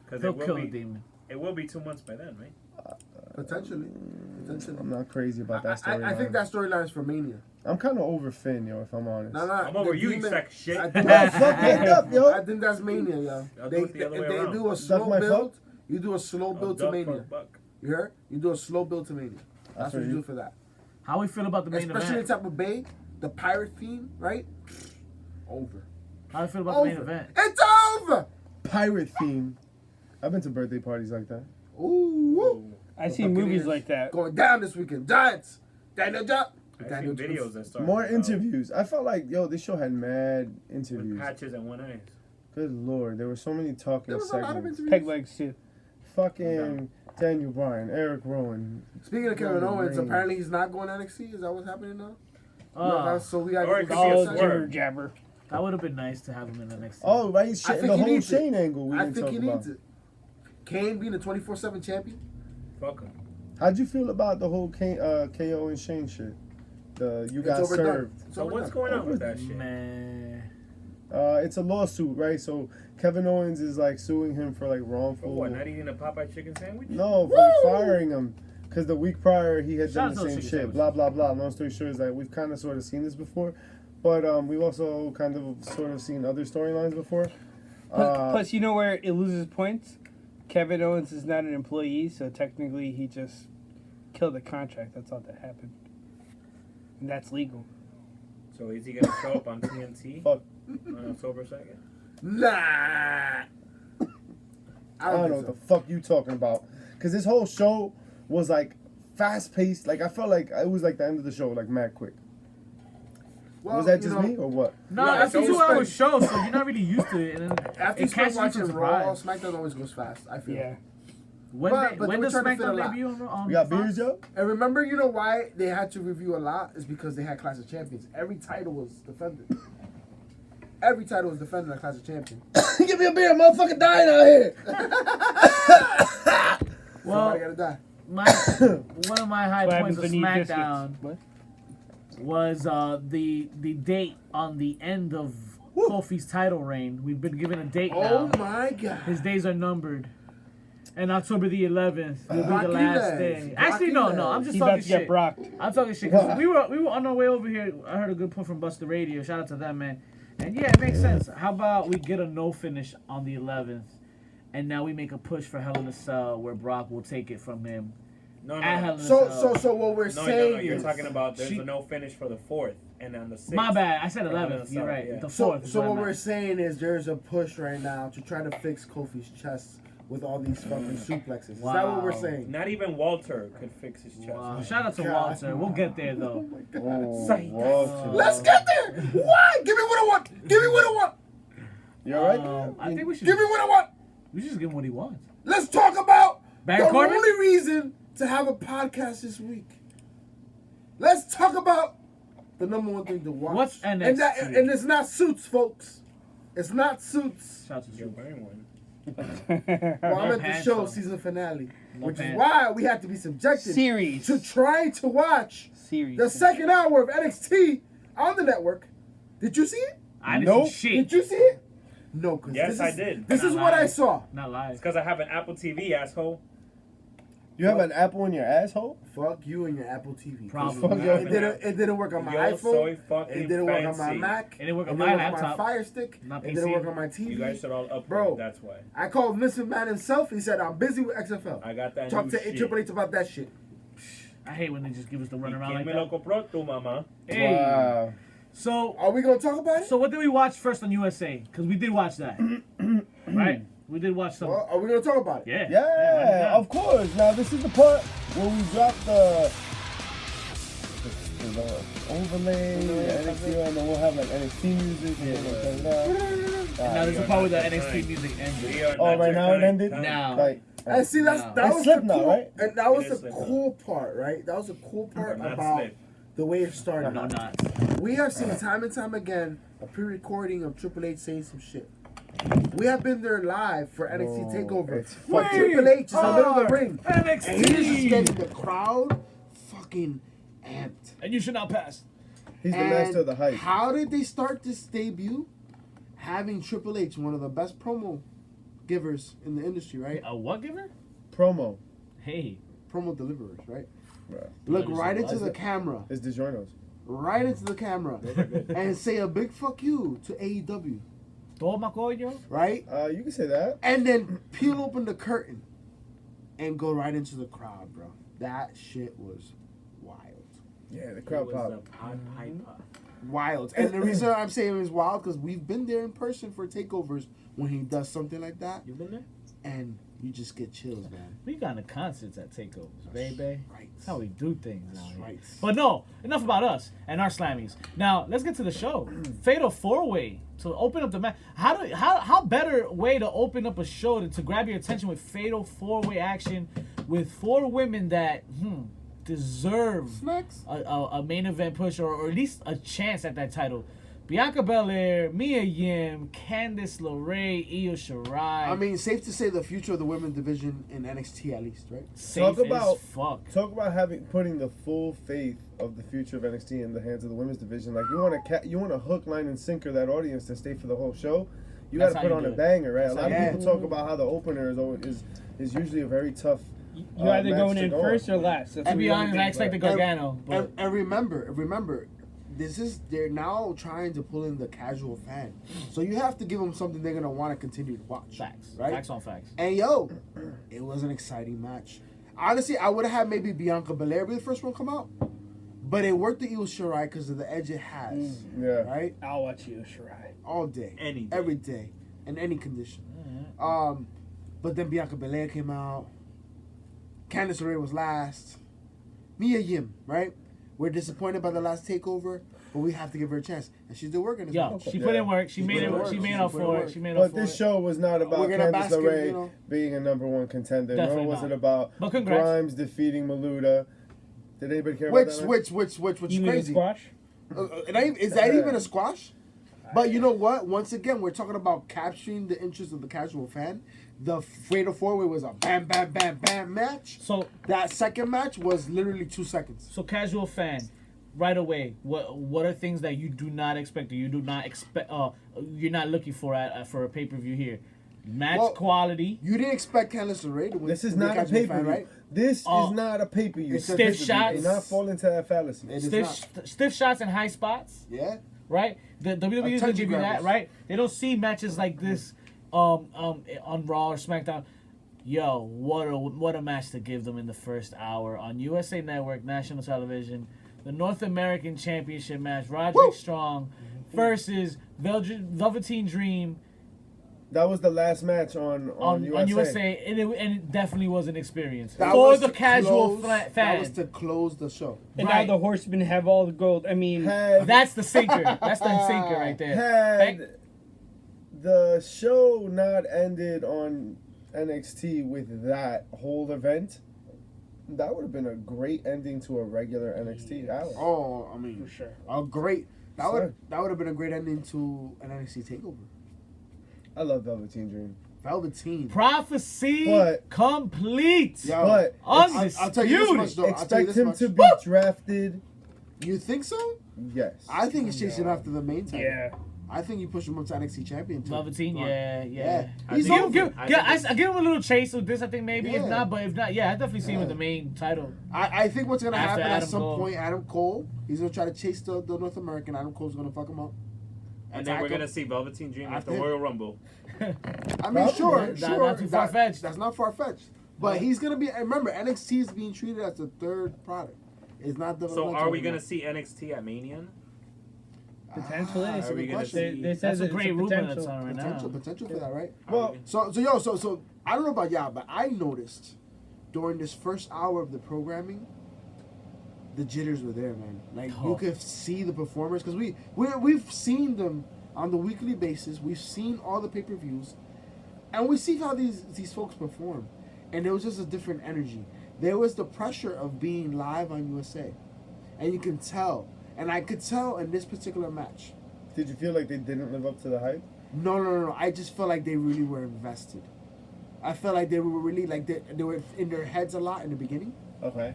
Because he'll kill the demon. it will be 2 months by then, right? Potentially. I'm not crazy about that storyline. I think that storyline is for Mania. I'm kind of over Finn, yo, if I'm honest. No, I'm over the you, you demon- sack shit. I think, Oh, fuck me up, yo. I think that's Mania, yo. I'll They, do it the other way if they around. do a slow my build, fuck? you do a slow A build to duck for a Mania. buck. You heard? You do a slow build to Mania. That's feel what you you. do for that. How we feel about the main Especially in event? Tampa Bay, the pirate theme, right? Over. How we feel about the main Over. event? It's over! Pirate theme. I've been to birthday parties like that. Ooh, woo. I see movies like that. Going down this weekend. Giants. Daniel Jones. I've Daniel seen videos that start More with, interviews. I felt like, yo, this show had mad with interviews. patches and one eyes. Good lord, there were so many talking There was a lot of segments. interviews. Peg legs too. Fucking Daniel Bryan, Eric Rowan. Speaking of Kevin Roman Owens, Reigns. apparently he's not going to NXT. Is that what's happening now? So we got Or to it could get be a Oh, the swerve. jibber jabber. That would have been nice to have him in the next. Oh, right, I think the he whole needs it. Shane angle we I didn't think talk he about. needs it. Kane being a 24/7 champion. Fuck him. How'd you feel about the whole KO and Shane shit? You got It's overdone. served. It's So what's overdone. going on with that shit? Man, It's a lawsuit, right? So Kevin Owens is like suing him for like For wrongful. what? Not eating a Popeye chicken sandwich? No, for firing him. Because the week prior he had Shout done out the to same those shit. chicken Blah blah blah. Long story short is that we've kind of sort of seen this before, but we've also kind of sort of seen other storylines before. Plus, you know where it loses points? Kevin Owens is not an employee, so technically he just killed the contract. That's all that happened. And that's legal. So is he gonna show up on TNT Fuck. on October 2nd? Nah. I don't know think what so. the fuck you talking about. Because this whole show was like fast paced. Like I felt like it was like the end of the show, like mad quick. Well, was that you just know, me or what? no, Yeah, it's a so 2-hour show, so you're not really used to it. And then After you it start catches you watching from Raw, surprise. SmackDown always goes fast. I feel. Yeah. When, But when they were does trying to fit a SmackDown lot. debut on We got Fox? beers, yo? And remember, you know why they had to review a lot is because they had Clash of Champions. Every title was defended. Every title was defended on Clash of Champions. Give me a beer, motherfucker dying out here. Well, Somebody gotta die. one of my high What points happens of when you eat SmackDown biscuits? What? was the date on the end of Kofi's title reign. We've been given a date Oh now. my god. His days are numbered. And October the 11th will be the Rocky last legs. day. Rocky Actually, no, I'm legs. just He's talking about to get shit. brocked. I'm talking shit. 'Cause we were on our way over here. I heard a good point from Buster Radio. Shout out to them, man. And yeah, it makes sense. How about we get a no finish on the 11th, and now we make a push for Hell in a Cell where Brock will take it from him No, at Hell no. in a Cell. So what we're No, saying you're is talking about there's She- a no finish for the 4th and on the 6th. My bad. I said for Hell in a 11th. You're Cell, right. yeah. The so 4th. is so what I what meant. we're saying is there's a push right now to try to fix Kofi's chest with all these fucking suplexes. Is that what we're saying? Not even Walter could fix his chest. Wow. Shout out to Walter. We'll get there though. Walter. Let's get there. Why? Give me what I want. Give me what I want. You alright? I think we should Give me what I want. We should just give him what he wants. Let's talk about Baron the Corbin? only reason to have a podcast this week. Let's talk about the number one thing to watch. What's NXT? And it's not Suits, folks. It's not Suits. Shout out to You're you. wearing one. Well, I'm at the pants show on. season finale, No which is pants. why we had to be subjected Series. to trying to watch Series. the second hour of NXT on the network. Did you see it? I didn't Nope. see Did shit. you see it? No, because Yes, I did. This Not is what I live. saw. Not It's live. because I have an Apple TV, asshole. You have an apple in your asshole? Fuck you and your Apple TV. Probably. Fuck not. your- It didn't work on my Yo, soy iPhone. fucking It didn't work on my fancy. Mac. It didn't work on It my didn't work on laptop. my Fire Stick. Not It PC. didn't work on my TV. You guys should all upgrade. Bro. That's why. I called Vince McMahon himself. He said, I'm busy with XFL. I got that Talk new to shit. Triple H about that shit. I hate when they just give us the ¿Y runaround like quién me lo that. compró? Tu mamá. Hey. Wow. So Are we going to talk about it? what did we watch first on USA? Because we did watch that. Right? We did watch some. Well, are we going to talk about it? Yeah. Yeah, of course. Now this is the part where we drop the overlay, the NXT, and then we'll have like NXT music. And then we'll turn it up. Now there's a part where the You're NXT not music ended. We are Oh, not right your now it kind. ended? Now. Like, And see, that It's was the Slipknot, cool, right? and that was It is the Slipknot. cool part, right? That was the cool part Not about Slip. the way it started. No, not. We have seen time and time again a pre-recording of Triple H saying some shit. We have been there live for NXT Takeover. it's Fuck fucking- Triple H is in the middle of the ring, NXT. and he's just getting the crowd fucking amped. And you should not pass. he's the And master of the hype. How did they start this debut? Having Triple H, one of the best promo givers in the industry, right? A what giver? Promo. Hey. Promo deliverers, right? Bruh. Look Yeah, right just into the realize camera, It's DiGiorno's. right into the camera, and say a big fuck you to AEW, Toma coño. right? You can say that. And then peel open the curtain and go right into the crowd, bro. That shit was wild. Yeah, the It crowd was pop. a Pied Piper. Wild. And the reason I'm saying it was wild because we've been there in person for takeovers when he does something like that, You been there? and you just get chills, man. We got into concerts at takeovers, baby. Right. That's how we do things now. That's right. But no, enough about us and our slammies. Now let's get to the show. Fatal 4-Way to open up the match. How better way to open up a show to grab your attention with Fatal 4-Way action with 4 women that deserve Snacks? a main event push or at least a chance at that title. Bianca Belair, Mia Yim, Candice LeRae, Io Shirai. I mean, safe to say the future of the women's division in NXT at least, right? safe Talk about- as fuck. Talk about putting the full faith of the future of NXT in the hands of the women's division. Like you want to hook, line, and sinker that audience to stay for the whole show. You got That's to how put you on do a it. banger, right? That's A lot how of you people talk about how the opener is usually a very tough. You're either match going to in go first on. or last. That's To what be you honest, I think, expect the right? Gargano, but And remember, they're now trying to pull in the casual fan. So you have to give them something they're gonna want to continue to watch. facts. Right? Facts on facts. And yo, it was an exciting match. Honestly, I would have had maybe Bianca Belair be the first one come out, but it worked the Io Shirai because of the edge it has. Yeah. Right, I'll watch you, Shirai. all day, Any day. every day, in any condition. Mm-hmm. But then Bianca Belair came out. Candice LeRae was last. Mia Yim, right? We're disappointed by the last takeover, but we have to give her a chance, and she's still working. This Yo, match. she put in work. She She made put it. in work. She She made up put in for work. it. She made up But for this it. show was not about We're gonna Candice bask in, LeRae you know. being a number 1 contender. Definitely Nor was not. it about But congrats. Grimes defeating Maluda. Did anybody care Which about that? is You mean crazy. squash? Is that even a squash? But you know what? Once again, we're talking about capturing the interest of the casual fan. The Fatal 4-Way was a bam, bam, bam, bam match. So That second match was literally 2 seconds. casual fan, right away. What are things that you do not expect or you do not expect? You're not looking for for a pay per view here. Match Well, quality. You didn't expect Candice LeRae to win. This is to be not a casual fan, pay-per-view. right? This Oh. is not a pay-per-view. It's a Stiff pay-per-view. shots. Do not fall into that fallacy. It is not. Stiff shots and high spots. Yeah. Right? The WWE is gonna Attention give you that, grabbers. right? They don't see matches like this on Raw or SmackDown. Yo, what a match to give them in the first hour on USA Network, national television. The North American Championship match, Roderick Woo! Strong versus Velveteen Dream That was the last match on USA, and it definitely was an experience That for was the to casual That fan. was to close the show. And Right. now the Horsemen have all the gold. I mean, That's the sinker. That's the sinker right there. Had the show not ended on NXT with that whole event, that would have been a great ending to a regular NXT hour. Oh, I mean, for sure. a great. That Sure. would have been a great ending to an NXT takeover. I love Velveteen Dream. Velveteen. Prophecy But- complete. Yo, But I'll tell you this much though. I'll tell you expect this him much. to be drafted. You think so? Yes. I think he's chasing after the main title. Yeah. I think you push him up to NXT champion. too. Velveteen, yeah. He's think- over. I give him a little chase with this. I think maybe if Yeah. not, but if not, yeah, I definitely see him with the main title. I think what's gonna After happen at Adam some Cole. point, Adam Cole, he's gonna try to chase the North American. Adam Cole's gonna fuck him up. And then we're Attack gonna him. see Velveteen Dream at the After- Royal Rumble. I mean, Probably. sure. Not too far-fetched. That's not far fetched. But he's gonna be. Remember, NXT is being treated as the third product. It's not the. So are we gonna see NXT at Mania? Potentially. That's a Are we good gonna question. see- They said That's a it's great rumor potential. that's on right now. Potential for that, right? Well, So I don't know about y'all, but I noticed during this first hour of the programming, the jitters were there, man. Like you Oh. could see the performers because we've seen them on the weekly basis. We've seen all the pay-per-views, and we see how these folks perform, and there was just a different energy. There was the pressure of being live on USA, and you can tell, and I could tell in this particular match. did you feel like they didn't live up to the hype? No. I just felt like they really were invested. I felt like they were really like they were in their heads a lot in the beginning, Okay.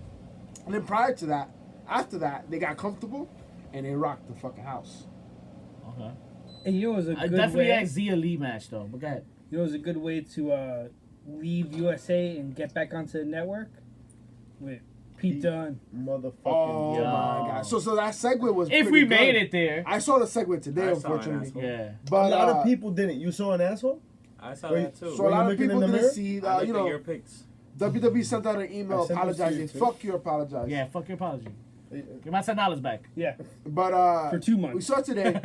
and then prior to that, after that, they got comfortable, and they rocked the fucking house. Okay. And you know, it was a I good definitely way. like Zia Lee match though. But go ahead. You know, it was a good way to leave USA and get back onto the network with Pete Dunne. Motherfucking. Oh Yo. my god! So that segue was. If pretty we good. made it there, I saw the segue today, I saw an unfortunately. asshole. yeah. But a lot of people didn't. You saw an asshole? I saw Wait, that too. So a Were you lot of looking people in the didn't mirror? see. I looked You at know, your picks. WWE sent out an email I sent those to apologizing. you, too. Fuck your apologize. Yeah, fuck your apology. Give my $10 back. Yeah. But For 2 months. we saw today.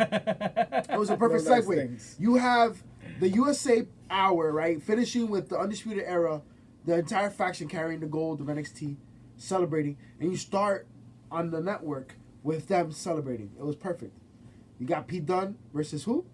It was a perfect No nice segue. things. You have the USA hour, right? Finishing with the Undisputed Era, the entire faction carrying the gold of NXT, celebrating. And you start on the network with them celebrating. It was perfect. You got Pete Dunne versus who?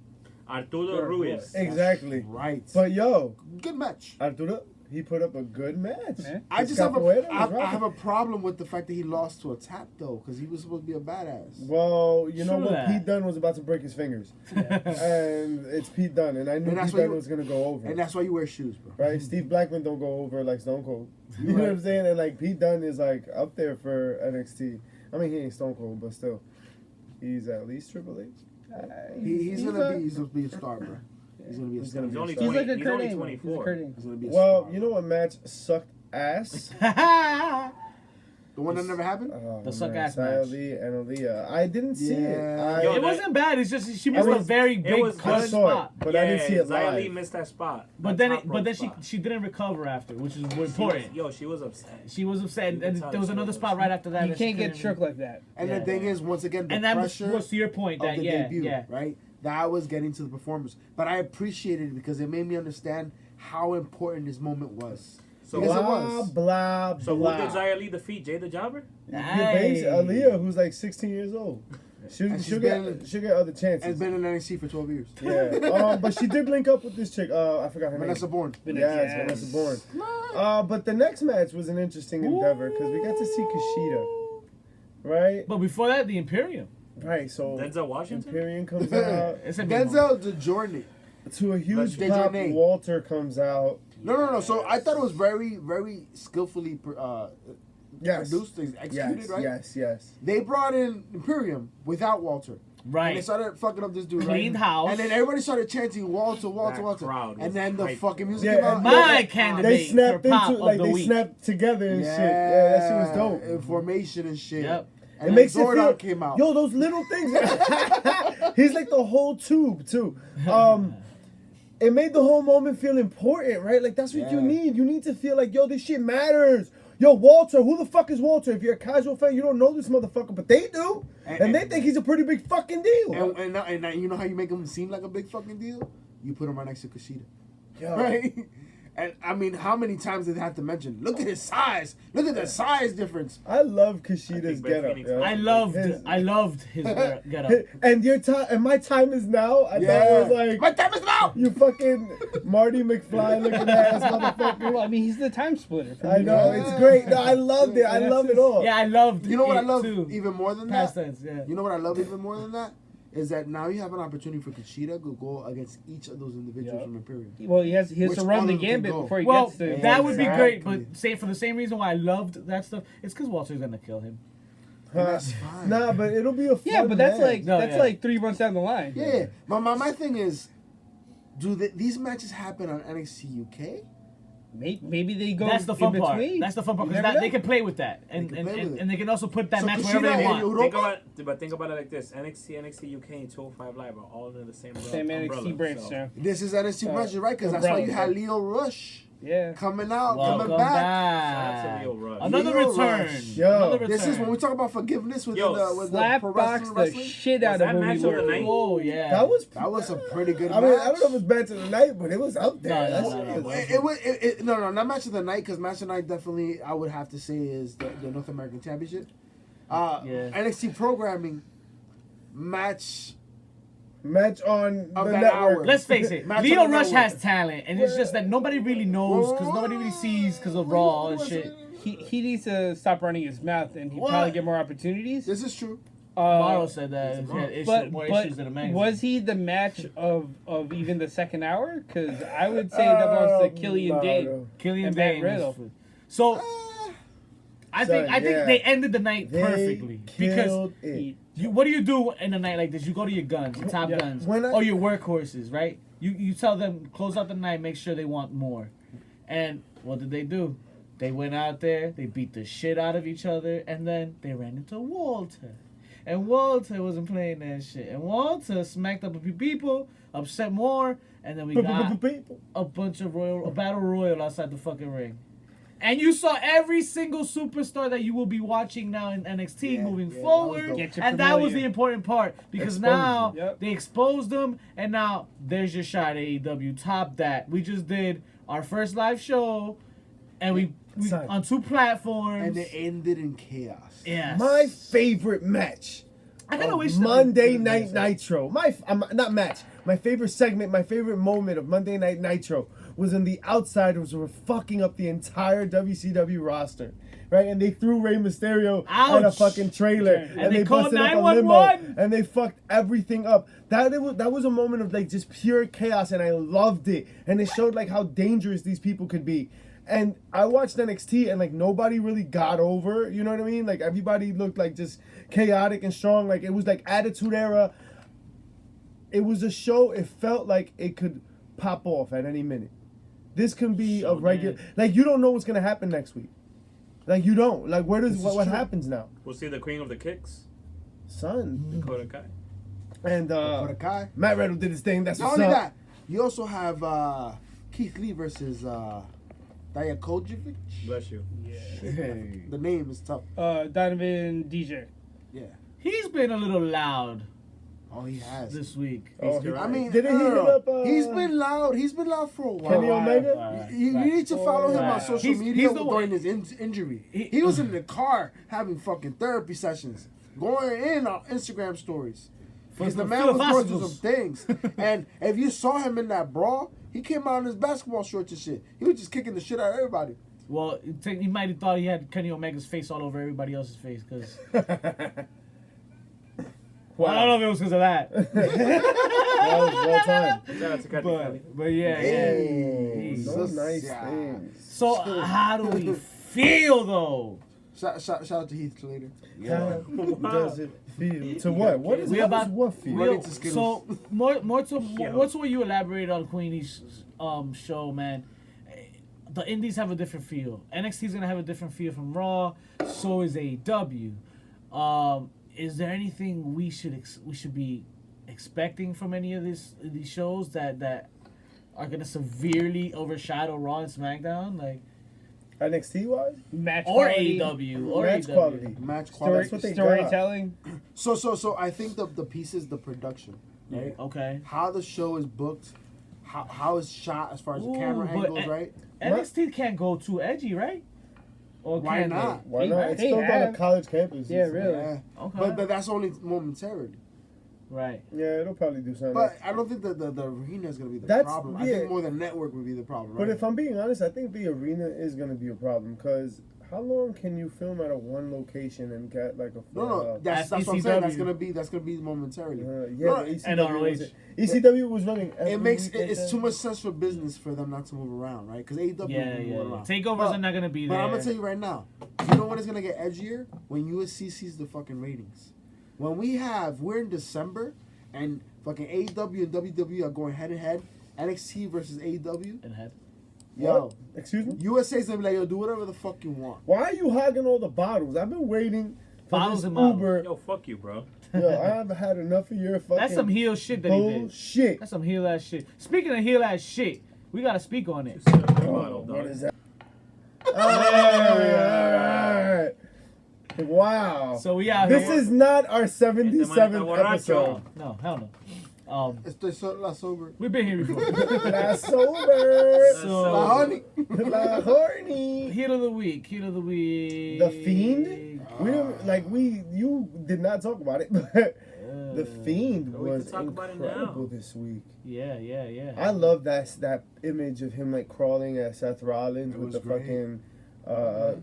Arturo Ruiz. Exactly. Right. But yo, Good match. Arturo, he put up a good match. Yeah. I His just have capoeira was I rocking. have a problem with the fact that he lost to a tap, though, because he was supposed to be a badass. Well, you know True what? that. Pete Dunne was about to break his fingers. And it's Pete Dunne, and I knew And that's Pete why Dunne you- was going to go over. And that's why you wear shoes, bro. Right? Steve Blackman don't go over like Stone Cold. You You're know what right. I'm saying? And like Pete Dunne is like up there for NXT. I mean, he ain't Stone Cold, but still, he's at least Triple H. He's gonna be a star, bro. He's gonna be a He's star. gonna He's only He's like a he's Kurt only Angle. He's a 24. Kurt Angle. He's gonna be a Well, star. you know what match sucked ass? The one that never happened? Oh, The suck man, ass Xia match. Lee and Aaliyah. I didn't see it. Yeah. Yo, It wasn't bad. It's just she missed I a was- very it big was clutch I saw it, spot. but I didn't see it Xia Lee live. missed that spot. But that then, top rope but then spot. she didn't recover after, which is She was- important. Yo, she was upset. She was upset, You and can tell there was she another was spot right after that. You that she can't get couldn't- shook like that. And Yeah. the thing is, once again, the And that pressure was to your point of that the yeah, debut, yeah. right? That was getting to the performers. But I appreciated it because it made me understand how important this moment was. So Because it Blah, was. blah, So who blah. did Xia Lee defeat? Jay the Jobber? Yeah, basically, Aaliyah, who's like 16 years old. She'll And she's get been- other And chances. been in NXT for 12 years. Yeah. But she did link up with this chick. I forgot her Vanessa name. Bourne. Yes, Vanessa Bourne. But the next match was an interesting endeavor because we got to see Kushida. Right? But before that, the Imperium. Right, so Denzel Washington? Imperium comes out. It's a big one. Denzel DeJourney. To a huge Let's pop, Dejournay. Walter comes out. No. So I thought it was very, very skillfully Yes. produced, executed, Yes, right? yes. They brought in Imperium without Walter. And they Right. started fucking up this dude. Cleaned right? house. And then everybody started chanting Walter. That crowd was And then the hype. fucking music Yeah, came out. and My They candidate snapped for pop into of like the they week. snapped together and shit. Yeah, that shit was dope. Information and shit. Yep. And It makes it Zordon feel. came out. Yo, those little things. He's like the whole tube too. It made the whole moment feel important, right? Like that's what you Yeah. need. You need to feel like, yo, this shit matters. Yo, Walter, who the fuck is Walter? If you're a casual fan, you don't know this motherfucker, but they do, and they think he's a pretty big fucking deal. And you know how you make him seem like a big fucking deal? you put him right next to Kushida. Yo. Right? And I mean, how many times did they have to mention? Look at his size. Look at the size difference. I love Kushida's Red getup. Phoenix- Yo. I loved his getup. And your time and my time is now. I thought it was like My time is now. you fucking Marty McFly looking ass motherfucker. Well, I mean, he's the time splitter. I know it's great. No, I loved it. I love it all. Yeah, I loved. You know what I it love too. even more than Past that? tense, yeah. You know what I love even more than that? Is that now you have an opportunity for Kushida to go against each of those individuals Yep. from Imperium. Well, he has Which to run one the of them can gambit go? before he Well, gets to. that would be great, Exactly. but for the same reason why I loved that stuff, it's because Walter's gonna kill him. And that's fine. Nah, but it'll be a fun Yeah, but that's match. like 3 months down the line. Yeah. My thing is, these matches happen on NXT UK? Maybe they go. That's the fun in part. between. That's the fun part You because never know. they can play with that, and They can play with it. and they can also put that So match Kushida wherever they and want. Europa? Think about it like this: NXT UK, and 205 Live are all under the same Same umbrella. NXT branch, so. so. This is NXT So, Pressure, right? Because that's why you had Leo Rush Yeah. coming out, Welcome coming back. Shout out back. to Leo Rush. Another Leo return. Rush. Yo. Another return. This is when we talk about forgiveness with Yo, the pro Slapbox the wrestling. shit Was out that of match Boogie of the Work. night? Oh yeah. That was a pretty good I match. mean, I don't know if it's match of the night, but it was up there. No, That's no, no, it. no. No, not match of the night, because match of the night definitely I would have to say is the North American Championship. Yeah. NXT programming match. Match on Of the that network. hour. Let's face it, Match Leo on the Rush network. has talent, and it's just that nobody really knows because nobody really sees because of Raw and shit. He needs to stop running his mouth, and he'd What? probably get more opportunities. This is true. Morrow said that he had But, more but issues than a magazine. was he the match of even the second hour? Because I would say that belongs to Killian Dane. Killian and Matt Dane? Riddle. So I think Son, yeah. they ended the night They perfectly because killed it. what do you do in a night like this? You go to your guns, your top guns, When I- or your workhorses, right? You tell them close out the night, make sure they want more. And what did they do? They went out there, they beat the shit out of each other, and then they ran into Walter. And Walter wasn't playing that shit. And Walter smacked up a few people, upset more, and then we got a bunch of a battle royal outside the fucking ring. And you saw every single superstar that you will be watching now in NXT moving forward. Get you And that was familiar. the important part because Exposure. now Yep. they exposed them, and now there's your shot, AEW. Top that. We just did our first live show, and we Son. on 2 platforms. And it ended in chaos. Yes. My favorite match. I kind of of wish that Monday they- Night Nitro. Not match. My favorite segment, my favorite moment of Monday Night Nitro was when the Outsiders were fucking up the entire WCW roster. Right? And they threw Rey Mysterio at a Ouch. fucking trailer. And they called busted up a limo. 911. And they fucked everything up. That was a moment of like just pure chaos, and I loved it. And it showed like how dangerous these people could be. And I watched NXT and like nobody really got over, you know what I mean? Like everybody looked like just chaotic and strong. Like it was like Attitude Era. It was a show, it felt like it could pop off at any minute. This can be a regular, like you don't know what's gonna happen next week. Like you don't. Like where does what happens now? We'll see the Queen of the Kicks, Son. Dakota Kai. And Dakota Kai. Matt Riddle did his thing. That's Not what's only up. that, you also have Keith Lee versus Dijakovic. Bless you. Hey. The name is tough. Donovan DJ. Yeah. He's been a little loud Oh, he has. this week. Oh, He's I mean, Didn't he hit up, he's been loud. He's been loud for a while. Kenny Omega? You need to follow him on Right. social He's media the during one- his injury. He- He was in the car having fucking therapy sessions, going in on Instagram stories. Because the man was going through some things. And if you saw him in that brawl, he came out in his basketball shorts and shit. He was just kicking the shit out of everybody. Well, he might have thought he had Kenny Omega's face all over everybody else's face because I don't know if it was because of that. That was well timed. Shout out to Captain Kelly. But yeah, Hey. yeah. So nice Yeah. things. So how do we feel though? Shout out to Heath Slater. How does it feel? To what? What is We how about- does what feel? Running to Skittles. So more to what's what you elaborated on Queenie's show, man. The indies have a different feel. NXT's gonna have a different feel from Raw. So is AEW. Is there anything we should be expecting from any of these shows that are gonna severely overshadow Raw and SmackDown, like NXT wise? Match or quality. AEW or Match AEW? quality. Match Story- quality. That's what they Storytelling. So I think the piece is the production, right? Okay. How the show is booked, how it's shot as far as the camera Ooh, but angles, right? NXT can't go too edgy, right? Or Why can not? Why not? It's They still on a have. college campus. Yeah, really. Yeah. they? Okay. But that's only momentarily. Right. Yeah, it'll probably do something. But I don't think that the arena is going to be the That's- problem. I yeah. think more the network would be the problem. But Right? if I'm being honest, I think the arena is going to be a problem because how long can you film at a one location and get like a full no, house? that's At what I'm saying. ECW. That's gonna be momentarily. Yeah, No, but and ECW ROH. wasn't- ECW was running. Every It makes week like it's that. too much sense for business for them not to move around, right? Because AEW Yeah, will move yeah. around. Takeovers But- are not gonna be But there. I'm gonna tell you right now, you know when it's gonna get edgier? When USC sees the fucking ratings. When we're in December and fucking AEW and WWE are going head to head, NXT versus AEW. And head. Yo, What? Excuse me? USA's gonna be like, yo, do whatever the fuck you want. Why are you hogging all the bottles? I've been waiting for Bottles this and bottles. Uber. Yo, fuck you, bro. Yo, I haven't had enough of your fucking That's some heel shit that he did. bullshit. That's some heel ass shit. Speaking of heel ass shit, we gotta speak on it. Oh, what is that? Alright. Wow. So we out This here. is not our Este man 77th está episode. No, hell no. Estoy la sober. We've been here before. La sober. So- La honey. La horny. Heel of the week. Heel of the week. The Fiend? You did not talk about it, but The Fiend we was can talk about it now. incredible this week. Yeah. I love that image of him like crawling at Seth Rollins It with was the great. fucking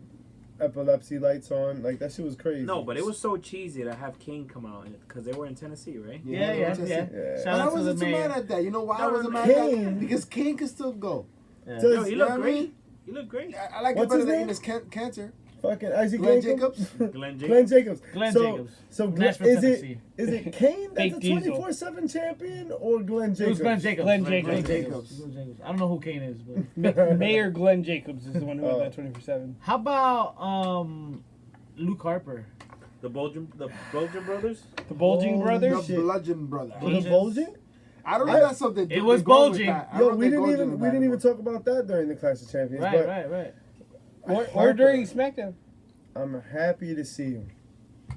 epilepsy lights on. Like that shit was crazy. No, but it was so cheesy to have Kane come out because they were in Tennessee, right? Yeah. Yeah. Shout But I out to the wasn't too mad man. at that. You know why I No, wasn't no, mad at Kane. that? Because Kane can still go. Yeah. Does- Yo, he You know looked what I great. mean? He looked great. I like What's it better his than name? Enos Cancer. Fucking Isaac Glenn Jacobs. Jacobs. Glenn Glenn Jacobs. Glenn so, Jacobs. So Nashville, is Tennessee. it Kane that's Fake a Diesel. 24/7 champion or Glenn Jacobs? It was Glenn Jacobs. Glenn Glenn Jacobs. I don't know who Kane is, but Mayor Glenn Jacobs is the one who had that 24/7. how about Luke Harper? The Belgian brothers. The Bulging Oh, Brothers. The shit. Bludgeon Brother. Was it bulging? I don't know if that's something. It was they're going with bulging. that. I Yo, don't we think didn't bulging even is we didn't even bad. talk about that during the Clash of Champions. Right, but right. Or during SmackDown. I'm happy to see him,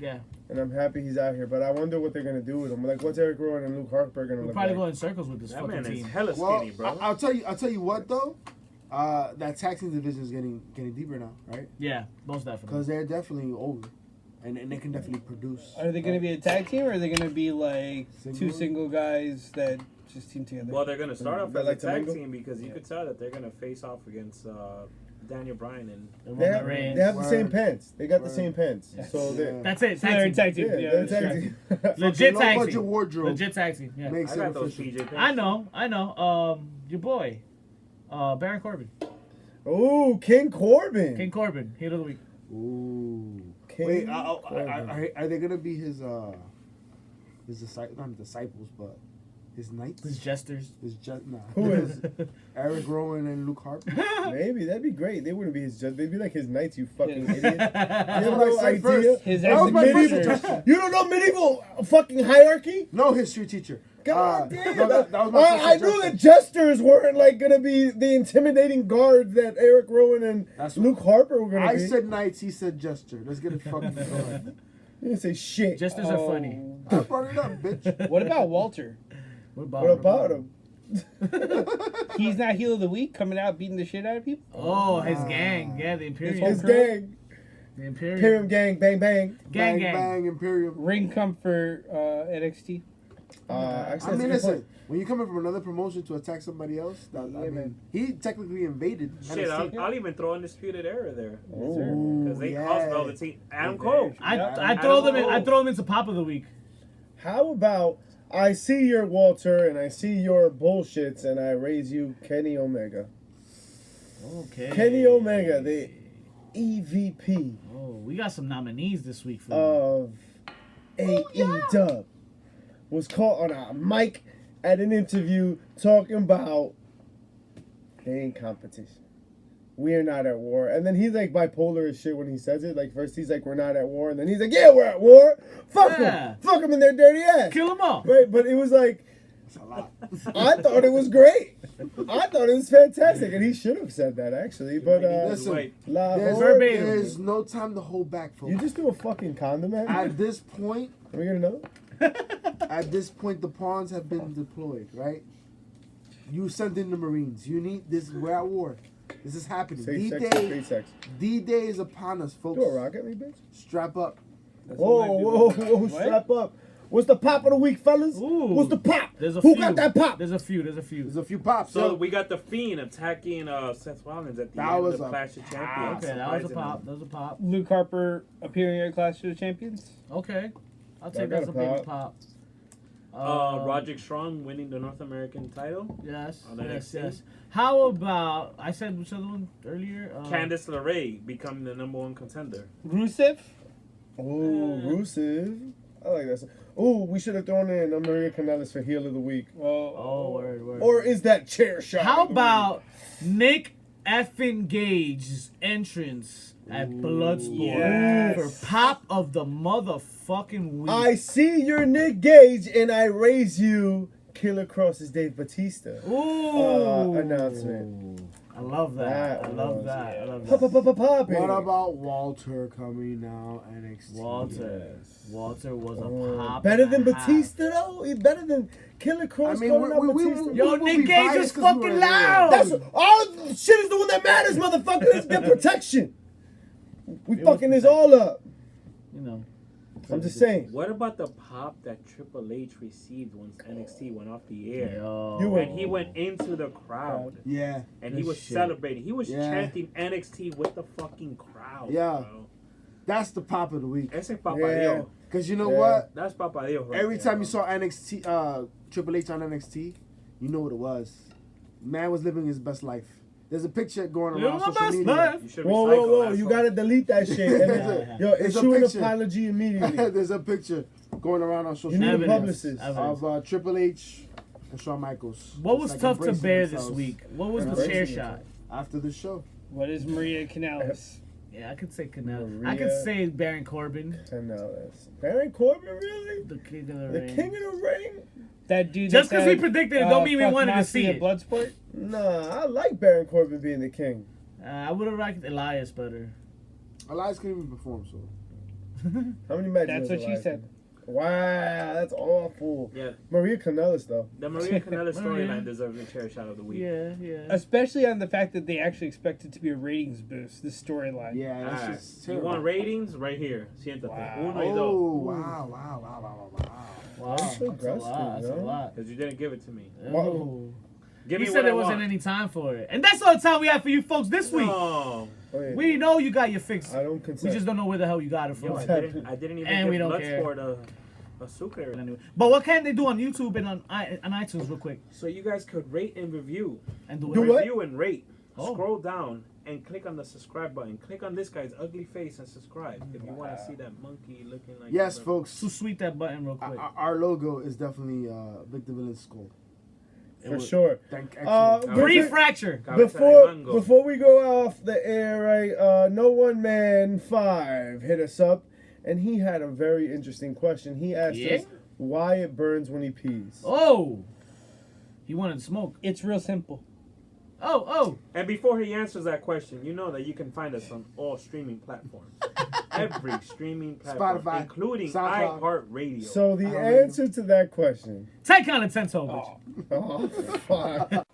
Yeah. and I'm happy he's out here. But I wonder what they're gonna do with him. Like, what's Eric Rowan and Luke Harper gonna We'll look probably like? go in circles with this That fucking man is team. hella Well, skinny, bro. I'll tell you what though. That tag team division is getting deeper now, right? Yeah, most definitely. Because they're definitely older, and they can definitely produce. Are they going to be a tag team or are they going to be like two Single? single guys that just team together? Well, they're gonna start off They as like a to tag mingle? team because you could tell that they're gonna face off against Daniel Bryan and They Roman have, Reigns. they have the same Word. pants. They got the Word. same pants. So they Yeah. That's it. So they're a Tag team. tag team. yeah, Yeah, they're tag sure. team. Legit low tag budget team. wardrobe Legit tag team. Yeah. makes I it got those official. PJ pants. I know. Your boy, Baron Corbin. Ooh, King Corbin. King Corbin. Heel of the week. Ooh. King Wait, Corbin. are they gonna be his disciples? Not disciples, but his knights. His jesters. His just nah. Who is? Eric Rowan and Luke Harper. Maybe that'd be great. They wouldn't be his judge. They'd be like his knights. You fucking Yeah. idiot. You have what I no said idea. first. His That was my first medieval. suggestion. You don't know medieval fucking hierarchy? No history teacher. God damn. No, that was my first I knew suggestion. the jesters weren't like gonna be the intimidating guards that Eric Rowan and That's Luke Harper were gonna I be. said knights, he said jester. Let's get it fucking going. You didn't say shit. Jesters are funny. I brought it up, bitch. What about Walter? What about What about him? He's not heel of the week, coming out beating the shit out of people. Oh, his gang. Yeah, the Imperium. His gang. The Imperium. Imperium gang, bang bang. Gang, Bang gang. bang Imperium. Ring comfort NXT. Actually, I that's a mean, good listen. point. When you come in from another promotion to attack somebody else, I mean, man. he technically invaded. shit. NXT. I'll even throw Undisputed Era there Ooh, because they yeah. cost Velveteen. Adam Cole. I throw them in. I throw them into Pop of the Week. How about I see your Walter and I see your bullshits and I raise you Kenny Omega. Okay. Kenny Omega, the EVP Oh, we got some nominees this week for of AEW, was caught on a mic at an interview talking about they ain't competition. We're not at war. And then he's like bipolar as shit when he says it. Like first he's like, we're not at war. And then he's like, yeah, we're at war. Fuck them. Yeah. Fuck them in their dirty ass. Kill them all. Right, but it was like, That's a lot. I thought it was great. I thought it was fantastic. And he should have said that actually. But Listen, Wait. La There's, Horde, Verbatim. there's no time to hold back, folks. you just do a fucking condom, man? At this point, Are we gonna know? the pawns have been deployed, right? You sent in the Marines. You need this. We're at war. This is happening. Safe sex, D-Day. safe sex. D-Day is upon us, folks. Do a rock at me, bitch. Strap up. Whoa, strap up. What's the pop of the week, fellas? Ooh. What's the pop? There's a Who few. got that pop? There's a few. There's a few pops. So we got the Fiend attacking Seth Rollins at the That end was of the a Clash of Champions. Okay, that was a surprisingly. pop. That was a pop. Luke Harper appearing at Clash of the Champions. Okay, I'll That take got that's a a big pop. Roderick Strong winning the North American title. Yes, on yes, NXT. yes. How about I said which other one earlier? Candice LeRae becoming the #1 contender. Rusev. Oh, Rusev. I like that. Oh, we should have thrown in Maria Kanellis for heel of the week. Oh, word. Or is that chair shot? How of the about Nick effing Gage's entrance at Bloodsport yes. for pop of the motherfucking week? week? I see your Nick Gage and I raise you. Killer Cross's Dave Batista. Ooh, announcement. I love that. That I love was- that. I love Pop, that. pop, pop, pop, What about Walter coming now? NXT. Walter was a pop. Better than and a half. Batista though? He's better than Killer Cross. I mean, calling out Batista. Yo, we'll Nick be Gage biased is 'cause we fucking were there. loud. That's all shit is the one that matters, motherfucker. Let's get protection. We It fucking was this all up. You know. I'm just saying. What about the pop that Triple H received once NXT went off the air? Yo. You And he went into the crowd Yeah. and he Good was shit. celebrating. He was Yeah. chanting NXT with the fucking crowd. Yeah. Bro. That's the pop of the week. Ese es Papa Yeah. Dios. Because you know Yeah. what? That's Papa Dios. Right Every there, time bro. you saw NXT, Triple H on NXT, you know what it was. Man was living his best life. There's a picture going Living around my social best media. life. You should Whoa, recycle, whoa, whoa! asshole. You gotta delete that shit. And yo, There's a issue an picture. apology immediately. There's a picture going around on social You need a media publicist. Evidence. of Triple H and Shawn Michaels. What It's was like tough to embracing bear this themselves week? What was the Embracing chair themselves. shot? After the show. What is Maria Kanellis? Yeah, I could say Canal. I Maria- could say Baron Corbin, Kanellis. Baron Corbin, really? the king of the The ring. king of the ring? That dude. Just that 'cause we said, predicted it don't mean we fuck wanted to Nazi see at it. Bloodsport. Nah, I like Baron Corbin being the king. I would have liked Elias better. Elias couldn't even perform, so. How many matches? That's was what she Elias said. in? Wow, that's awful. Yeah, Maria Kanellis, though. the Maria Kanellis Maria. storyline deserves a chair shot of the week. Yeah. Especially on the fact that they actually expect it to be a ratings boost. This storyline. Yeah, that's Alright, just you terrible. want ratings? Right here. Siéntate. Wow. Uno y Oh, dos. wow. Wow, That's that's a aggressive, lot. That's a yo. lot. Because you didn't give it to me. Oh. Give He me said what there I wasn't want. any time for it, and that's all the time we have for you folks this week. No. Oh, yeah. We know you got your fix. I don't We consent. just don't know where the hell you got it from. Yo, I didn't even And we give don't care. Bloodsport a sucre. Anyway. But what can they do on YouTube and on iTunes real quick? So you guys could rate and review. And do Do it. what? Review and rate. Oh. Scroll down and click on the subscribe button. Click on this guy's ugly face and subscribe if you want to see that monkey looking like. Yes, the- folks. So sweet that button real quick. Our logo is definitely Victor Villain's skull. For sure. Thank Free fracture. Cabeza de mango. Before we go off the air, right? No One Man 5 hit us up, and he had a very interesting question. He asked us why it burns when he pees. Oh. He wanted to smoke. It's real simple. Oh. And before he answers that question, you know that you can find us on all streaming platforms. Every streaming platform, Spotify, including SoundCloud. iHeartRadio. So the answer to that question. Take on a 10 toe, bitch. Oh, fuck.